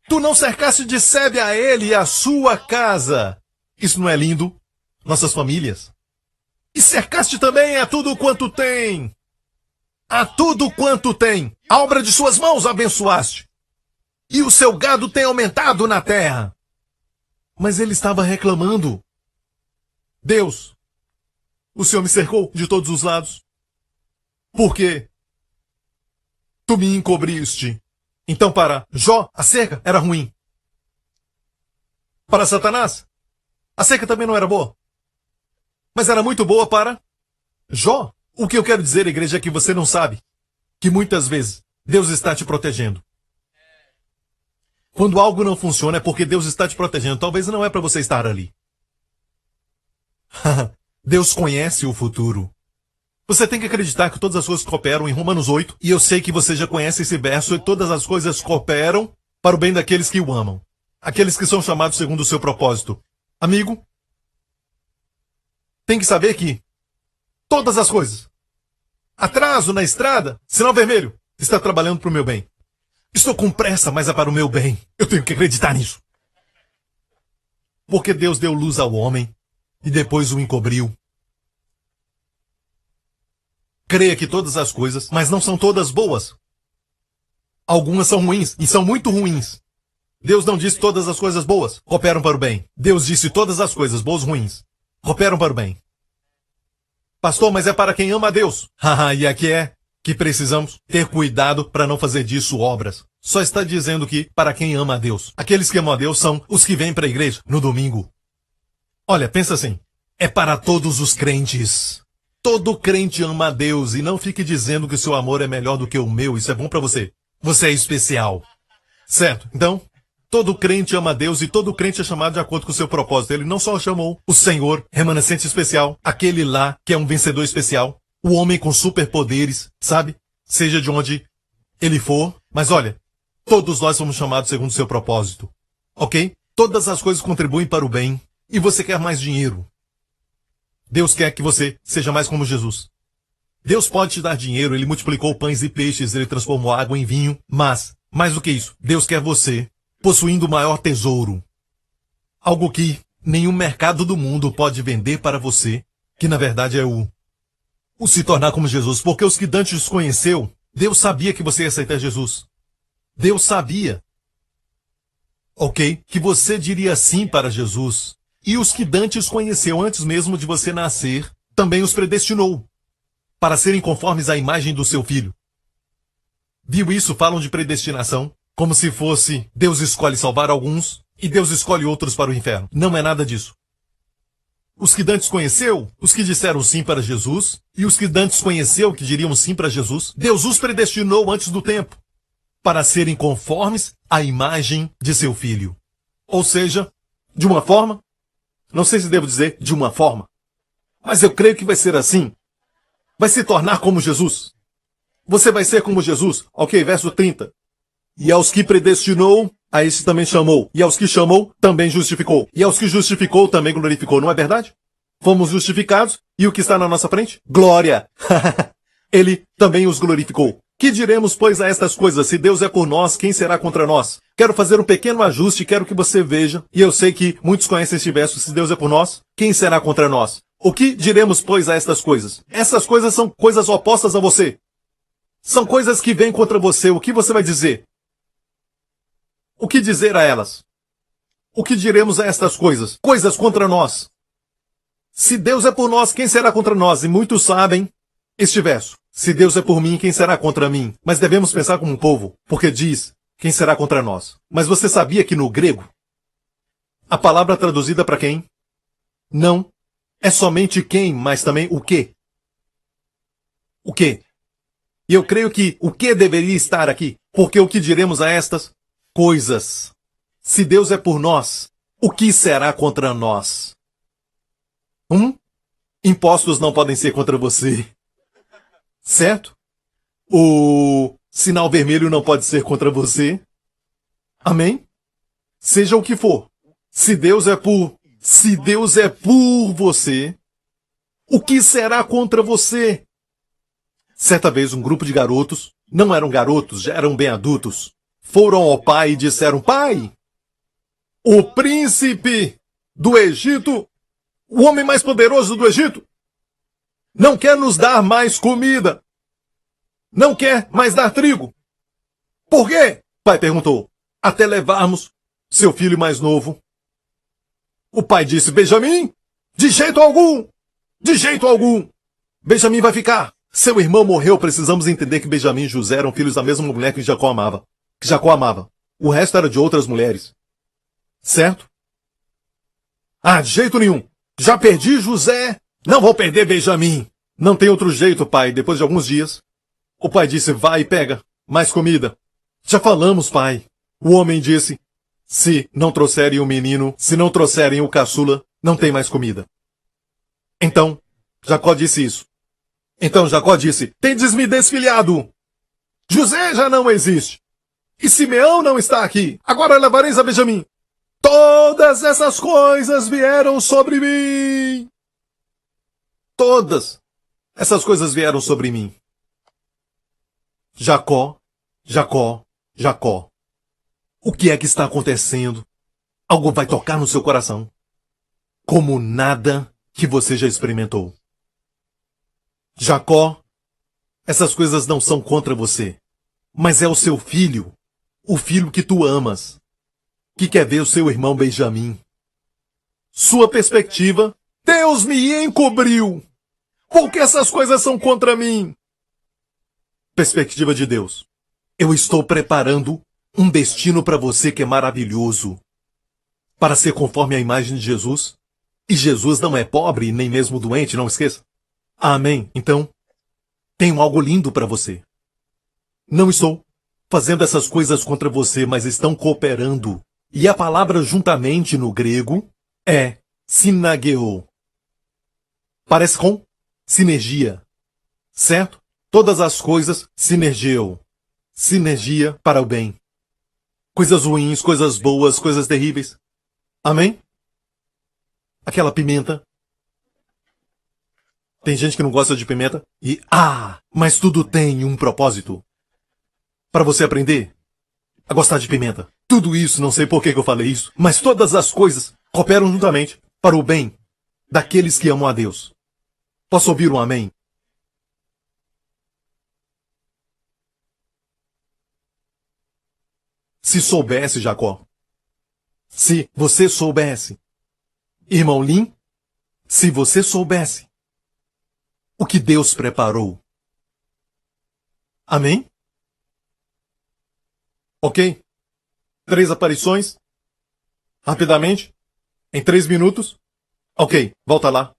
Tu não cercaste de sebe a ele e a sua casa. Isso não é lindo? Nossas famílias. E cercaste também a tudo quanto tem. A tudo quanto tem. A obra de suas mãos abençoaste. E o seu gado tem aumentado na terra. Mas ele estava reclamando. Deus, o Senhor me cercou de todos os lados. Por quê? Tu me encobriste. Então para Jó, a cerca era ruim. Para Satanás, a cerca também não era boa. Mas era muito boa para Jó. O que eu quero dizer, igreja, é que você não sabe que muitas vezes Deus está te protegendo. Quando algo não funciona é porque Deus está te protegendo. Talvez não é para você estar ali. Deus conhece o futuro. Você tem que acreditar que todas as coisas cooperam em Romanos 8. E eu sei que você já conhece esse verso. E todas as coisas cooperam para o bem daqueles que o amam. Aqueles que são chamados segundo o seu propósito. Amigo, tem que saber que todas as coisas, atraso na estrada, sinal vermelho, está trabalhando para o meu bem. Estou com pressa, mas é para o meu bem. Eu tenho que acreditar nisso. Porque Deus deu luz ao homem e depois o encobriu. Creia que todas as coisas, mas não são todas boas. Algumas são ruins, e são muito ruins. Deus não disse todas as coisas boas cooperam para o bem. Deus disse todas as coisas boas ruins cooperam para o bem. Pastor, mas é para quem ama a Deus. Haha, e aqui é que precisamos ter cuidado para não fazer disso obras. Só está dizendo que para quem ama a Deus. Aqueles que amam a Deus são os que vêm para a igreja no domingo. Olha, pensa assim. É para todos os crentes. Todo crente ama a Deus e não fique dizendo que o seu amor é melhor do que o meu. Isso é bom para você. Você é especial. Certo? Então, todo crente ama a Deus e todo crente é chamado de acordo com o seu propósito. Ele não só chamou o Senhor, remanescente especial, aquele lá que é um vencedor especial, o homem com superpoderes, sabe? Seja de onde ele for. Mas olha, todos nós somos chamados segundo o seu propósito. Ok? Todas as coisas contribuem para o bem. E você quer mais dinheiro. Deus quer que você seja mais como Jesus. Deus pode te dar dinheiro, ele multiplicou pães e peixes, ele transformou água em vinho. Mas, mais do que isso, Deus quer você possuindo o maior tesouro. Algo que nenhum mercado do mundo pode vender para você, que na verdade é o se tornar como Jesus. Porque os que dantes conheceu, Deus sabia que você ia aceitar Jesus. Deus sabia, ok, que você diria sim para Jesus. E os que dantes conheceu antes mesmo de você nascer, também os predestinou para serem conformes à imagem do seu filho. Viu isso? Falam de predestinação. Como se fosse Deus escolhe salvar alguns e Deus escolhe outros para o inferno. Não é nada disso. Os que dantes conheceu, os que disseram sim para Jesus, e os que dantes conheceu que diriam sim para Jesus, Deus os predestinou antes do tempo, para serem conformes à imagem de seu filho. Ou seja, de uma forma, não sei se devo dizer de uma forma, mas eu creio que vai ser assim. Vai se tornar como Jesus. Você vai ser como Jesus. Ok, verso 30. E aos que predestinou, a esse também chamou. E aos que chamou, também justificou. E aos que justificou, também glorificou. Não é verdade? Fomos justificados. E o que está na nossa frente? Glória. Ele também os glorificou. Que diremos, pois, a estas coisas? Se Deus é por nós, quem será contra nós? Quero fazer um pequeno ajuste, quero que você veja. E eu sei que muitos conhecem este verso. Se Deus é por nós, quem será contra nós? O que diremos, pois, a estas coisas? Essas coisas são coisas opostas a você. São coisas que vêm contra você. O que você vai dizer? O que dizer a elas? O que diremos a estas coisas? Coisas contra nós. Se Deus é por nós, quem será contra nós? E muitos sabem este verso. Se Deus é por mim, quem será contra mim? Mas devemos pensar como um povo, porque diz, quem será contra nós? Mas você sabia que no grego, a palavra traduzida para quem? Não é somente quem, mas também o quê? O quê? E eu creio que o que deveria estar aqui, porque o que diremos a estas coisas? Se Deus é por nós, o que será contra nós? Impostos não podem ser contra você. Certo? O sinal vermelho não pode ser contra você. Amém? Seja o que for. Se Deus é por você, o que será contra você? Certa vez um grupo de garotos, não eram garotos, já eram bem adultos, foram ao pai e disseram: Pai, o príncipe do Egito, o homem mais poderoso do Egito, não quer nos dar mais comida. Não quer mais dar trigo. Por quê? Pai perguntou. Até levarmos seu filho mais novo. O pai disse, Benjamim, de jeito algum. De jeito algum. Benjamim vai ficar. Seu irmão morreu, precisamos entender que Benjamim e José eram filhos da mesma mulher que Jacó amava. O resto era de outras mulheres. Certo? Ah, de jeito nenhum. Já perdi José. Não vou perder Benjamim. Não tem outro jeito, pai. Depois de alguns dias, o pai disse, vai e pega mais comida. Já falamos, pai. O homem disse, se não trouxerem o menino, se não trouxerem o caçula, não tem mais comida. Então, Jacó disse isso. Então Jacó disse, tendes-me desfilhado. José já não existe. E Simeão não está aqui. Agora levareis a Benjamim. Todas essas coisas vieram sobre mim. Todas essas coisas vieram sobre mim. Jacó, Jacó, Jacó. O que é que está acontecendo? Algo vai tocar no seu coração. Como nada que você já experimentou. Jacó, essas coisas não são contra você, mas é o seu filho, o filho que tu amas, que quer ver o seu irmão Benjamim. Sua perspectiva, Deus me encobriu, porque essas coisas são contra mim. Perspectiva de Deus, eu estou preparando um destino para você que é maravilhoso, para ser conforme a imagem de Jesus, e Jesus não é pobre nem mesmo doente, não esqueça. Amém. Então, tenho algo lindo para você. Não estou fazendo essas coisas contra você, mas estão cooperando. E a palavra juntamente no grego é sinageo. Parece com sinergia. Certo? Todas as coisas sinergeo. Sinergia para o bem. Coisas ruins, coisas boas, coisas terríveis. Amém? Aquela pimenta. Tem gente que não gosta de pimenta e, mas tudo tem um propósito. Para você aprender a gostar de pimenta. Tudo isso, não sei por que eu falei isso, mas todas as coisas cooperam juntamente para o bem daqueles que amam a Deus. Posso ouvir um amém? Se soubesse, Jacó. Se você soubesse. Irmão Lin, se você soubesse o que Deus preparou. Amém? Ok? 3 aparições. Rapidamente. Em 3 minutos. Ok, volta lá.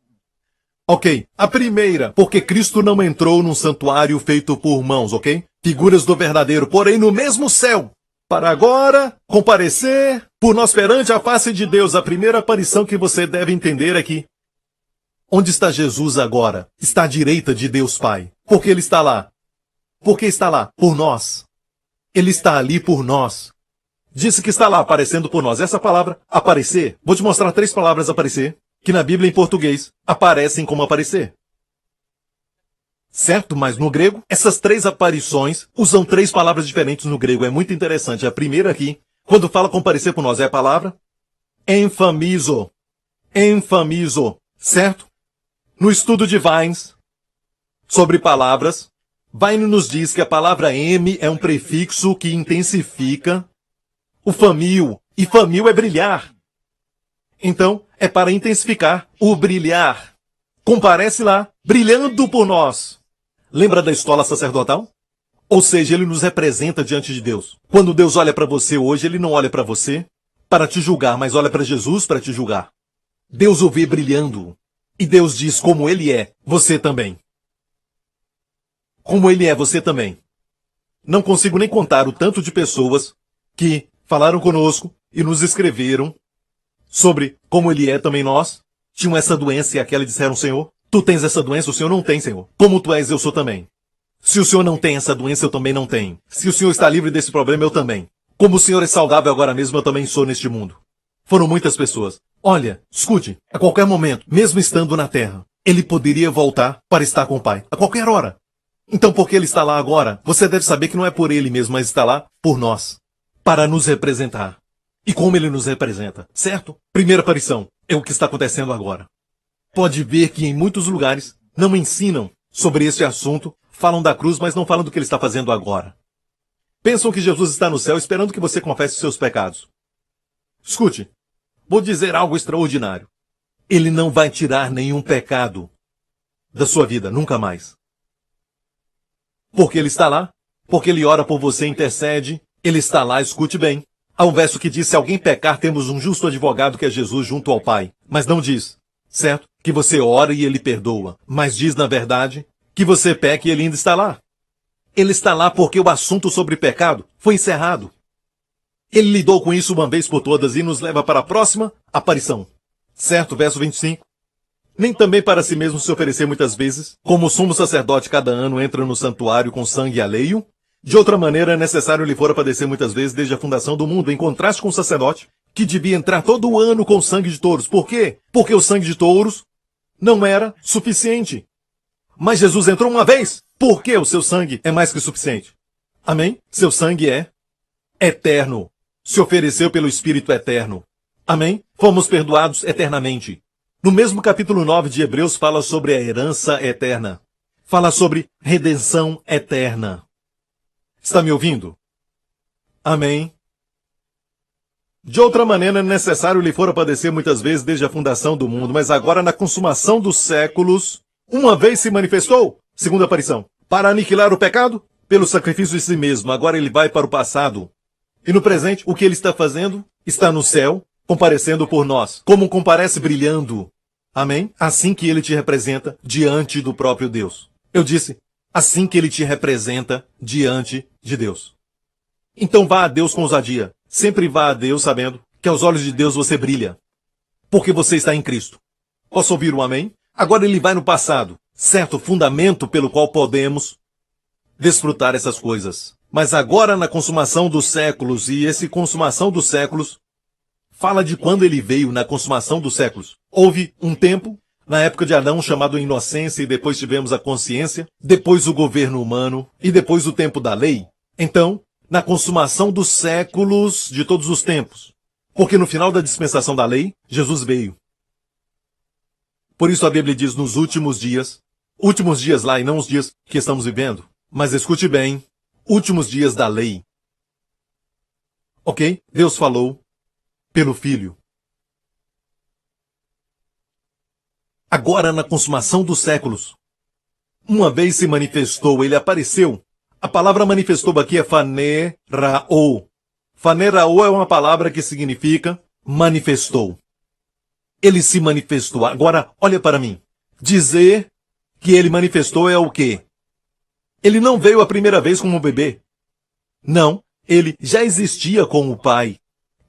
Ok, a primeira, porque Cristo não entrou num santuário feito por mãos, ok? Figuras do verdadeiro, porém no mesmo céu. Para agora comparecer por nós perante a face de Deus. A primeira aparição que você deve entender aqui. Onde está Jesus agora? Está à direita de Deus Pai. Por que Ele está lá? Por que está lá? Por nós. Ele está ali por nós. Disse que está lá aparecendo por nós. Essa palavra, aparecer, vou te mostrar 3 palavras aparecer, que na Bíblia em português aparecem como aparecer. Certo? Mas no grego, essas 3 aparições usam 3 palavras diferentes no grego. É muito interessante. A primeira aqui, quando fala comparecer por nós, é a palavra enfamizo. Enfamizo. Certo? No estudo de Vines, sobre palavras, Vine nos diz que a palavra M é um prefixo que intensifica o famil, e famil é brilhar. Então, é para intensificar o brilhar. Comparece lá, brilhando por nós. Lembra da escola sacerdotal? Ou seja, ele nos representa diante de Deus. Quando Deus olha para você hoje, ele não olha para você para te julgar, mas olha para Jesus para te julgar. Deus o vê brilhando. E Deus diz como Ele é, você também. Como Ele é, você também. Não consigo nem contar o tanto de pessoas que falaram conosco e nos escreveram sobre como Ele é também nós. Tinham essa doença e aquela disseram, Senhor, tu tens essa doença, o Senhor não tem, Senhor. Como tu és, eu sou também. Se o Senhor não tem essa doença, eu também não tenho. Se o Senhor está livre desse problema, eu também. Como o Senhor é saudável agora mesmo, eu também sou neste mundo. Foram muitas pessoas. Olha, escute, a qualquer momento, mesmo estando na terra, ele poderia voltar para estar com o Pai. A qualquer hora. Então por que ele está lá agora? Você deve saber que não é por ele mesmo, mas está lá por nós. Para nos representar. E como ele nos representa, certo? Primeira aparição. É o que está acontecendo agora. Pode ver que em muitos lugares não ensinam sobre este assunto, falam da cruz, mas não falam do que ele está fazendo agora. Pensam que Jesus está no céu esperando que você confesse os seus pecados. Escute, vou dizer algo extraordinário. Ele não vai tirar nenhum pecado da sua vida, nunca mais. Porque ele está lá, porque ele ora por você, intercede, ele está lá, escute bem. Há um verso que diz, se alguém pecar, temos um justo advogado que é Jesus junto ao Pai. Mas não diz, certo? Que você ora e ele perdoa. Mas diz, na verdade, que você peca e ele ainda está lá. Ele está lá porque o assunto sobre pecado foi encerrado. Ele lidou com isso uma vez por todas e nos leva para a próxima aparição. Certo? Verso 25. Nem também para si mesmo se oferecer muitas vezes, como o sumo sacerdote cada ano entra no santuário com sangue alheio. De outra maneira, é necessário lhe fora padecer muitas vezes desde a fundação do mundo, em contraste com o sacerdote, que devia entrar todo ano com sangue de touros. Por quê? Porque o sangue de touros não era suficiente. Mas Jesus entrou uma vez, porque o seu sangue é mais que suficiente. Amém? Seu sangue é eterno. Se ofereceu pelo Espírito eterno. Amém? Fomos perdoados eternamente. No mesmo capítulo 9 de Hebreus fala sobre a herança eterna. Fala sobre redenção eterna. Está me ouvindo? Amém? De outra maneira, é necessário lhe fora padecer muitas vezes desde a fundação do mundo, mas agora na consumação dos séculos, uma vez se manifestou, segunda aparição, para aniquilar o pecado pelo sacrifício de si mesmo. Agora ele vai para o passado. E no presente, o que ele está fazendo? Está no céu, comparecendo por nós, como comparece brilhando. Amém? Assim que ele te representa diante do próprio Deus. Eu disse, assim que ele te representa diante de Deus. Então vá a Deus com ousadia. Sempre vá a Deus sabendo que aos olhos de Deus você brilha. Porque você está em Cristo. Posso ouvir um amém? Agora ele vai no passado. Certo fundamento pelo qual podemos desfrutar essas coisas. Mas agora na consumação dos séculos, e esse consumação dos séculos fala de quando ele veio na consumação dos séculos. Houve um tempo, na época de Adão, chamado inocência, e depois tivemos a consciência, depois o governo humano, e depois o tempo da lei. Então, na consumação dos séculos de todos os tempos. Porque no final da dispensação da lei, Jesus veio. Por isso a Bíblia diz nos últimos dias lá e não os dias que estamos vivendo. Mas escute bem, últimos dias da lei. Ok? Deus falou pelo Filho. Agora na consumação dos séculos, uma vez se manifestou, ele apareceu. A palavra manifestou aqui é fanerao. Fanerao é uma palavra que significa manifestou. Ele se manifestou. Agora, olha para mim. Dizer que ele manifestou é o quê? Ele não veio a primeira vez como um bebê. Não, ele já existia com o Pai.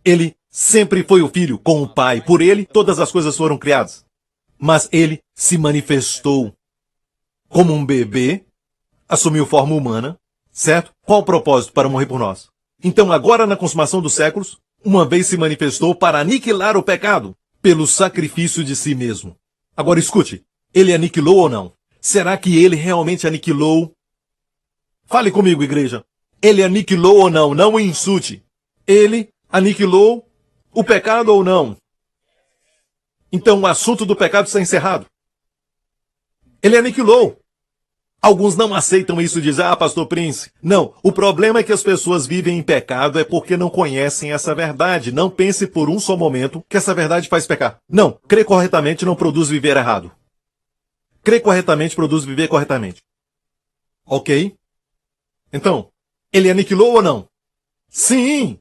Ele sempre foi o Filho com o Pai. Por ele, todas as coisas foram criadas. Mas ele se manifestou como um bebê, assumiu forma humana, certo? Qual o propósito? Para morrer por nós. Então agora na consumação dos séculos, uma vez se manifestou para aniquilar o pecado, pelo sacrifício de si mesmo. Agora escute, ele aniquilou ou não? Será que ele realmente aniquilou? Fale comigo, igreja. Ele aniquilou ou não? Não o insulte. Ele aniquilou o pecado ou não? Então o assunto do pecado está encerrado. Ele aniquilou. Alguns não aceitam isso e dizem, pastor Prince. Não, o problema é que as pessoas vivem em pecado é porque não conhecem essa verdade. Não pense por um só momento que essa verdade faz pecar. Não, crer corretamente não produz viver errado. Crer corretamente produz viver corretamente. Ok? Então, ele aniquilou ou não? Sim!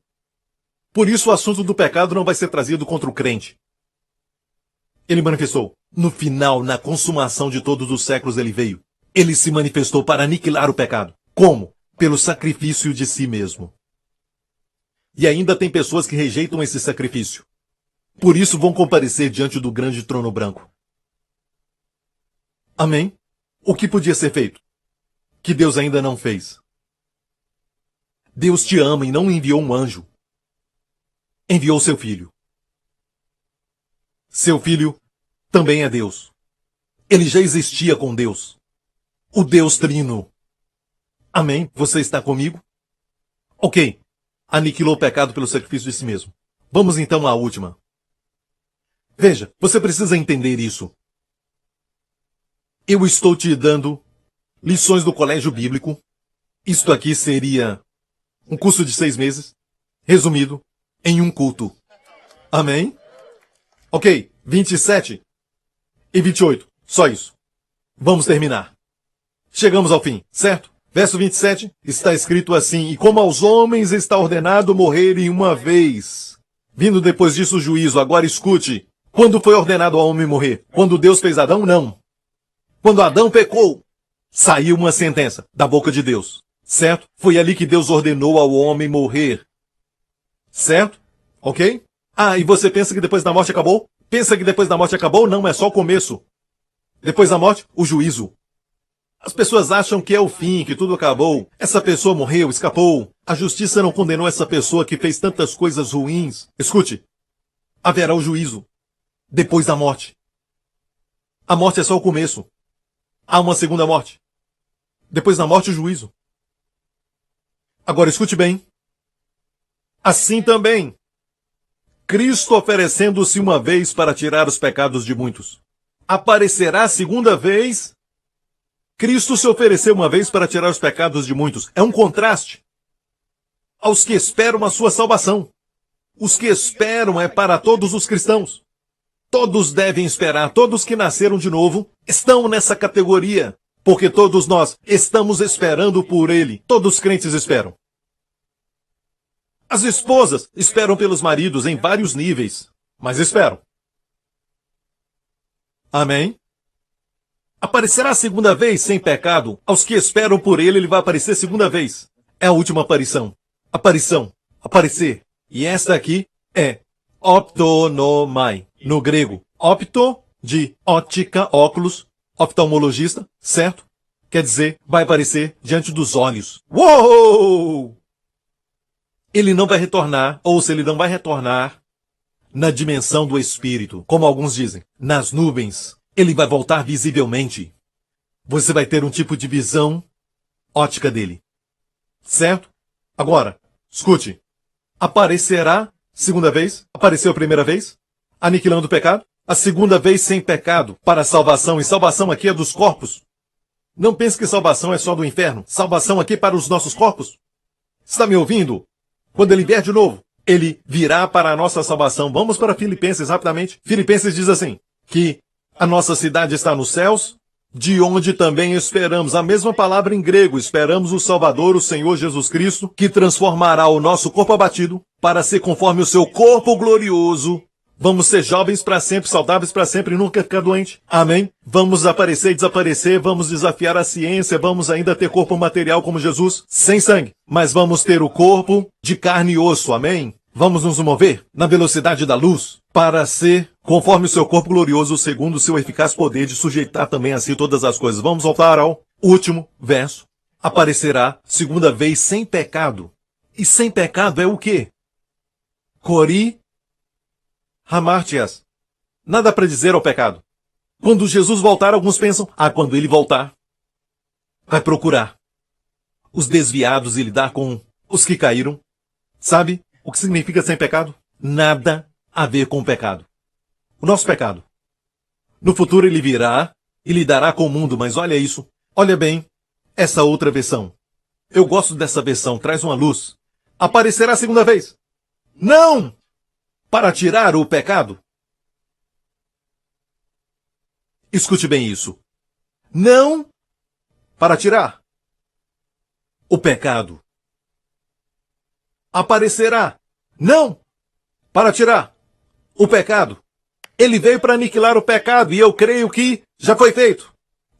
Por isso o assunto do pecado não vai ser trazido contra o crente. Ele manifestou. No final, na consumação de todos os séculos, ele veio. Ele se manifestou para aniquilar o pecado. Como? Pelo sacrifício de si mesmo. E ainda tem pessoas que rejeitam esse sacrifício. Por isso vão comparecer diante do grande trono branco. Amém? O que podia ser feito? Que Deus ainda não fez. Deus te ama e não enviou um anjo. Enviou seu filho. Seu filho também é Deus. Ele já existia com Deus. O Deus Trino. Amém? Você está comigo? Ok. Aniquilou o pecado pelo sacrifício de si mesmo. Vamos então à última. Veja, você precisa entender isso. eu estou te dando lições do colégio bíblico. Isto aqui seria um curso de 6 meses, resumido em um culto. Amém? Ok, 27 e 28. Só isso. Vamos terminar. Chegamos ao fim, certo? Verso 27 está escrito assim: e como aos homens está ordenado morrerem uma vez, vindo depois disso o juízo. Agora escute. Quando foi ordenado ao homem morrer? Quando Deus fez Adão? Não. Quando Adão pecou, saiu uma sentença da boca de Deus. Certo? Foi ali que Deus ordenou ao homem morrer. Certo? Ok? Ah, e você pensa que depois da morte acabou? Pensa que depois da morte acabou? Não, é só o começo. Depois da morte, o juízo. As pessoas acham que é o fim, que tudo acabou. Essa pessoa morreu, escapou. A justiça não condenou essa pessoa que fez tantas coisas ruins. Escute. Haverá o juízo. Depois da morte. A morte é só o começo. Há uma segunda morte. Depois da morte, o juízo. Agora escute bem. Assim também, Cristo oferecendo-se uma vez para tirar os pecados de muitos. Aparecerá a segunda vez. Cristo se ofereceu uma vez para tirar os pecados de muitos. É um contraste aos que esperam a sua salvação. Os que esperam é para todos os cristãos. Todos devem esperar. Todos que nasceram de novo estão nessa categoria. Porque todos nós estamos esperando por Ele. Todos os crentes esperam. As esposas esperam pelos maridos em vários níveis, mas esperam. Amém? Aparecerá a segunda vez sem pecado. Aos que esperam por Ele, Ele vai aparecer segunda vez. É a última aparição. Aparição. Aparecer. E esta aqui é optonomai. No grego, opto, de ótica, óculos, oftalmologista, certo? Quer dizer, vai aparecer diante dos olhos. Uou! Ele não vai retornar, ou se ele não vai retornar, na dimensão do Espírito, como alguns dizem, nas nuvens. Ele vai voltar visivelmente. Você vai ter um tipo de visão ótica dele. Certo? Agora, escute. Aparecerá segunda vez? Apareceu a primeira vez? Aniquilando o pecado? A segunda vez sem pecado para a salvação. E salvação aqui é dos corpos. Não pense que salvação é só do inferno. Salvação aqui para os nossos corpos. Está me ouvindo? Quando ele vier de novo, ele virá para a nossa salvação. Vamos para Filipenses rapidamente. Filipenses diz assim, que a nossa cidade está nos céus, de onde também esperamos. A mesma palavra em grego, esperamos o Salvador, o Senhor Jesus Cristo, que transformará o nosso corpo abatido para ser conforme o seu corpo glorioso. Vamos ser jovens para sempre, saudáveis para sempre e nunca ficar doente. Amém? Vamos aparecer e desaparecer, vamos desafiar a ciência, vamos ainda ter corpo material como Jesus, sem sangue. Mas vamos ter o corpo de carne e osso. Amém? Vamos nos mover na velocidade da luz para ser conforme o seu corpo glorioso, segundo o seu eficaz poder de sujeitar também a si todas as coisas. Vamos voltar ao último verso. Aparecerá segunda vez sem pecado. E sem pecado é o quê? Cori Hamartias. Nada para dizer ao pecado. Quando Jesus voltar, alguns pensam, quando ele voltar, vai procurar os desviados e lidar com os que caíram. Sabe o que significa sem pecado? Nada a ver com o pecado. O nosso pecado. No futuro ele virá e lidará com o mundo, mas olha isso. Olha bem essa outra versão. Eu gosto dessa versão, traz uma luz. Aparecerá a segunda vez. Não! Para tirar o pecado. Escute bem isso. Não para tirar o pecado. Aparecerá. Não para tirar o pecado. Ele veio para aniquilar o pecado e eu creio que já foi feito.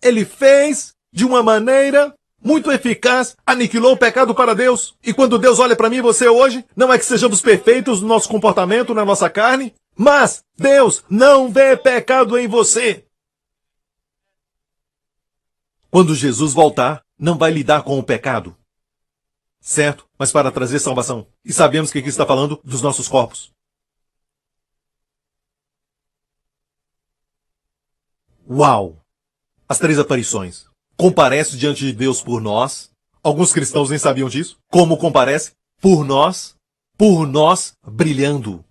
Ele fez de uma maneira muito eficaz, aniquilou o pecado para Deus. E quando Deus olha para mim e você hoje, não é que sejamos perfeitos no nosso comportamento, na nossa carne, mas Deus não vê pecado em você. Quando Jesus voltar, não vai lidar com o pecado. Certo? Mas para trazer salvação. E sabemos que aqui está falando dos nossos corpos. Uau! As 3 aparições. Comparece diante de Deus por nós. Alguns cristãos nem sabiam disso. Como comparece? Por nós brilhando.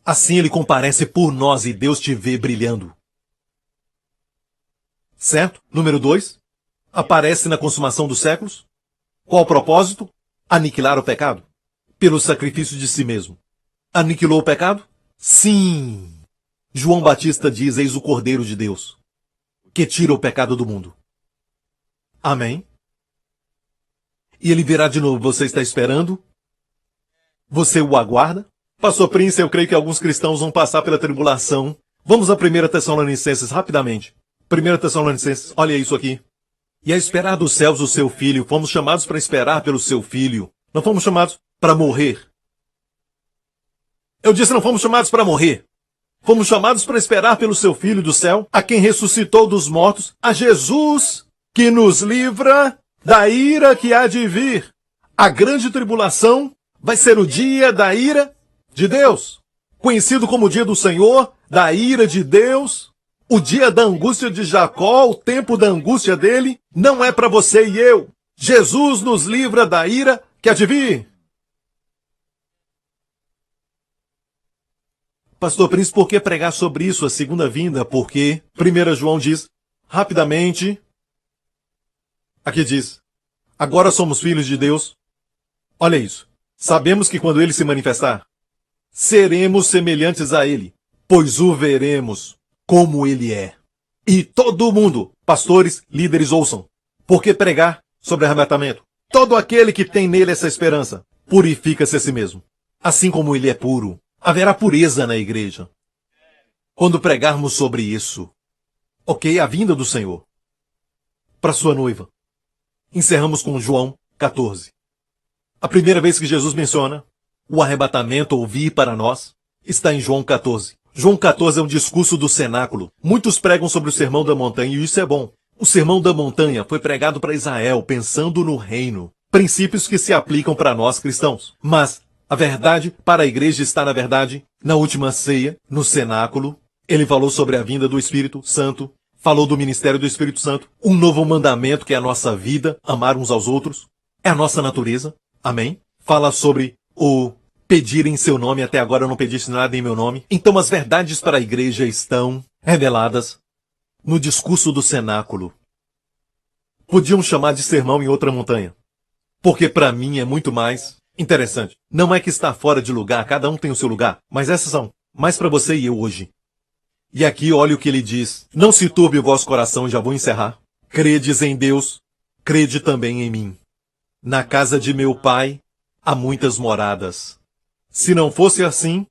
Assim ele comparece por nós e Deus te vê brilhando. certo? Número 2, aparece na consumação dos séculos. Qual o propósito? Aniquilar o pecado. Pelo sacrifício de si mesmo. Aniquilou o pecado? Sim! João Batista diz, eis o Cordeiro de Deus, que tira o pecado do mundo. Amém? E ele virá de novo. Você está esperando? Você o aguarda? Pastor Prince, eu creio que alguns cristãos vão passar pela tribulação. Vamos a 1 Tessalonicenses rapidamente. 1 Tessalonicenses, olha isso aqui. E a esperar dos céus o seu filho. Fomos chamados para esperar pelo seu filho. Não fomos chamados para morrer. Eu disse, não fomos chamados para morrer. Fomos chamados para esperar pelo seu filho do céu, a quem ressuscitou dos mortos, a Jesus, que nos livra da ira que há de vir. A grande tribulação vai ser o dia da ira de Deus, conhecido como o dia do Senhor, da ira de Deus, o dia da angústia de Jacó, o tempo da angústia dele, não é para você e eu. Jesus nos livra da ira que há de vir. Pastor Prince, por que pregar sobre isso, a segunda vinda? Porque 1 João diz, rapidamente, aqui diz, agora somos filhos de Deus. Olha isso. Sabemos que quando ele se manifestar, seremos semelhantes a ele, pois o veremos como ele é. E todo mundo, pastores, líderes, ouçam. Por que pregar sobre arrebatamento? Todo aquele que tem nele essa esperança, purifica-se a si mesmo. Assim como ele é puro, haverá pureza na igreja. Quando pregarmos sobre isso, ok, a vinda do Senhor, para sua noiva. Encerramos com João 14. A primeira vez que Jesus menciona o arrebatamento ou vir para nós está em João 14. João 14 é um discurso do cenáculo. Muitos pregam sobre o Sermão da Montanha e isso é bom. O Sermão da Montanha foi pregado para Israel pensando no reino. Princípios que se aplicam para nós cristãos. Mas a verdade para a igreja está, na verdade, na última ceia, no cenáculo. Ele falou sobre a vinda do Espírito Santo. Falou do ministério do Espírito Santo. Um novo mandamento que é a nossa vida, amar uns aos outros. É a nossa natureza. Amém? Fala sobre o pedir em seu nome. Até agora eu não pediste nada em meu nome. Então as verdades para a igreja estão reveladas no discurso do cenáculo. Podiam chamar de sermão em outra montanha. Porque para mim é muito mais interessante. Não é que está fora de lugar, cada um tem o seu lugar. Mas essas são mais para você e eu hoje. E aqui olha o que ele diz. Não se turbe o vosso coração, já vou encerrar. Credes em Deus, crede também em mim. Na casa de meu pai há muitas moradas. Se não fosse assim,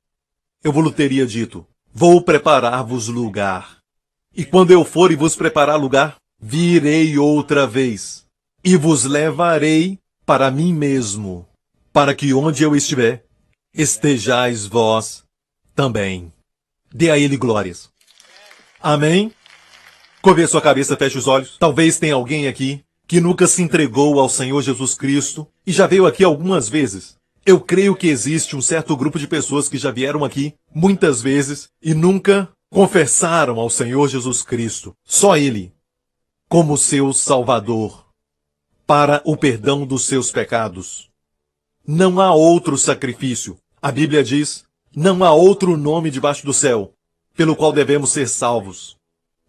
eu vos teria dito, vou preparar-vos lugar. E quando eu for e vos preparar lugar, virei outra vez, e vos levarei para mim mesmo, para que onde eu estiver, estejais vós também. Dê a ele glórias. Amém? Curve a sua cabeça, feche os olhos. Talvez tenha alguém aqui que nunca se entregou ao Senhor Jesus Cristo e já veio aqui algumas vezes. Eu creio que existe um certo grupo de pessoas que já vieram aqui muitas vezes e nunca confessaram ao Senhor Jesus Cristo, só Ele, como seu Salvador, para o perdão dos seus pecados. Não há outro sacrifício. A Bíblia diz, não há outro nome debaixo do céu, pelo qual devemos ser salvos,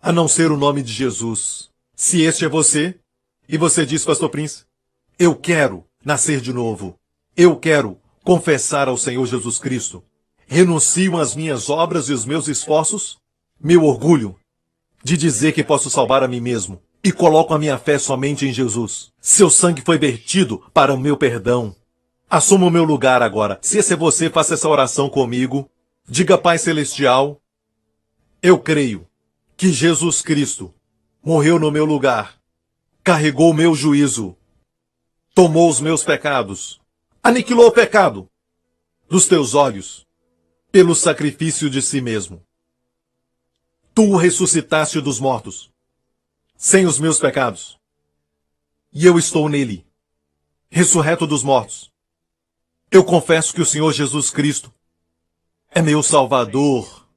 a não ser o nome de Jesus. Se este é você, e você diz, Pastor Prince, eu quero nascer de novo. Eu quero confessar ao Senhor Jesus Cristo. Renuncio às minhas obras e os meus esforços, meu orgulho de dizer que posso salvar a mim mesmo. E coloco a minha fé somente em Jesus. Seu sangue foi vertido para o meu perdão. Assuma o meu lugar agora. Se esse é você, faça essa oração comigo. Diga, Pai Celestial, eu creio que Jesus Cristo morreu no meu lugar. Carregou o meu juízo, tomou os meus pecados, aniquilou o pecado dos teus olhos, pelo sacrifício de si mesmo. Tu o ressuscitaste dos mortos, sem os meus pecados, e eu estou nele, ressurreto dos mortos. Eu confesso que o Senhor Jesus Cristo é meu Salvador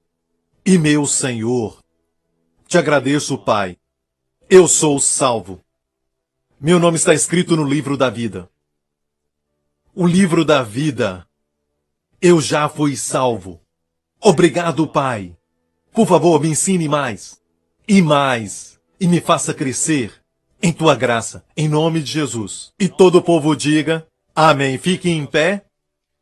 e meu Senhor. Te agradeço, Pai. Eu sou salvo. Meu nome está escrito no livro da vida. O livro da vida. Eu já fui salvo. Obrigado, Pai. Por favor, me ensine mais. E mais. e me faça crescer em tua graça, em nome de Jesus. E todo o povo diga, amém. Fique em pé.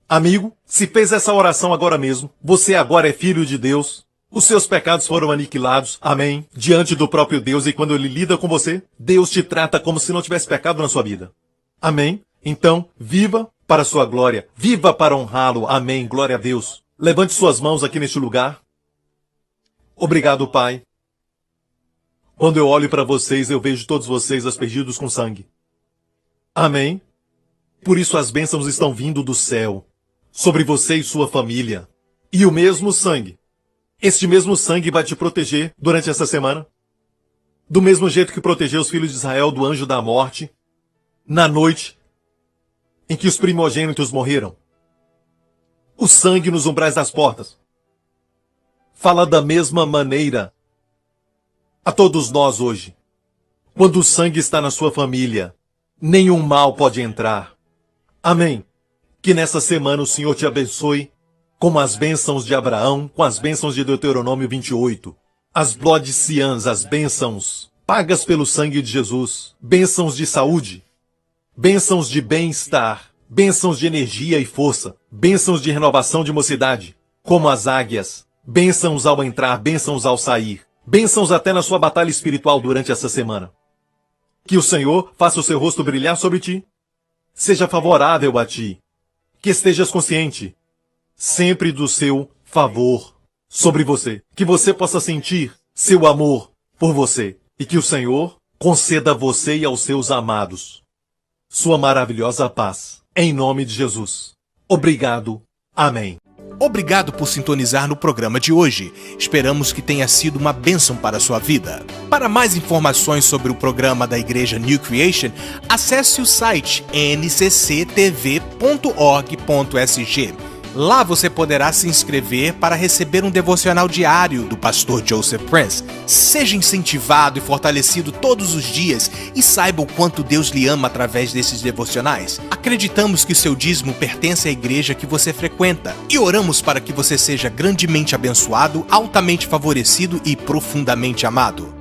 Amigo, se fez essa oração agora mesmo, você agora é filho de Deus. Os seus pecados foram aniquilados, amém, diante do próprio Deus. E quando Ele lida com você, Deus te trata como se não tivesse pecado na sua vida. Amém? Então, viva para a sua glória. Viva para honrá-lo. Amém. Glória a Deus. Levante suas mãos aqui neste lugar. Obrigado, Pai. Quando eu olho para vocês, eu vejo todos vocês aspergidos com sangue. Amém? Por isso as bênçãos estão vindo do céu, sobre você e sua família. E o mesmo sangue, este mesmo sangue vai te proteger durante essa semana. Do mesmo jeito que protegeu os filhos de Israel do anjo da morte, na noite em que os primogênitos morreram. O sangue nos umbrais das portas fala da mesma maneira a todos nós hoje. Quando o sangue está na sua família, nenhum mal pode entrar. Amém. Que nessa semana o Senhor te abençoe com as bênçãos de Abraão, com as bênçãos de Deuteronômio 28. As Blood Cians, as bênçãos pagas pelo sangue de Jesus. Bênçãos de saúde. Bênçãos de bem-estar. Bênçãos de energia e força. Bênçãos de renovação de mocidade. Como as águias. Bênçãos ao entrar, bênçãos ao sair. Bênçãos até na sua batalha espiritual durante essa semana. Que o Senhor faça o seu rosto brilhar sobre ti. Seja favorável a ti. Que estejas consciente sempre do seu favor sobre você. Que você possa sentir seu amor por você. E que o Senhor conceda a você e aos seus amados sua maravilhosa paz. Em nome de Jesus. Obrigado. Amém. Obrigado por sintonizar no programa de hoje. Esperamos que tenha sido uma bênção para a sua vida. Para mais informações sobre o programa da Igreja New Creation, acesse o site ncctv.org.sg. Lá você poderá se inscrever para receber um devocional diário do pastor Joseph Prince. Seja incentivado e fortalecido todos os dias e saiba o quanto Deus lhe ama através desses devocionais. Acreditamos que seu dízimo pertence à igreja que você frequenta e oramos para que você seja grandemente abençoado, altamente favorecido e profundamente amado.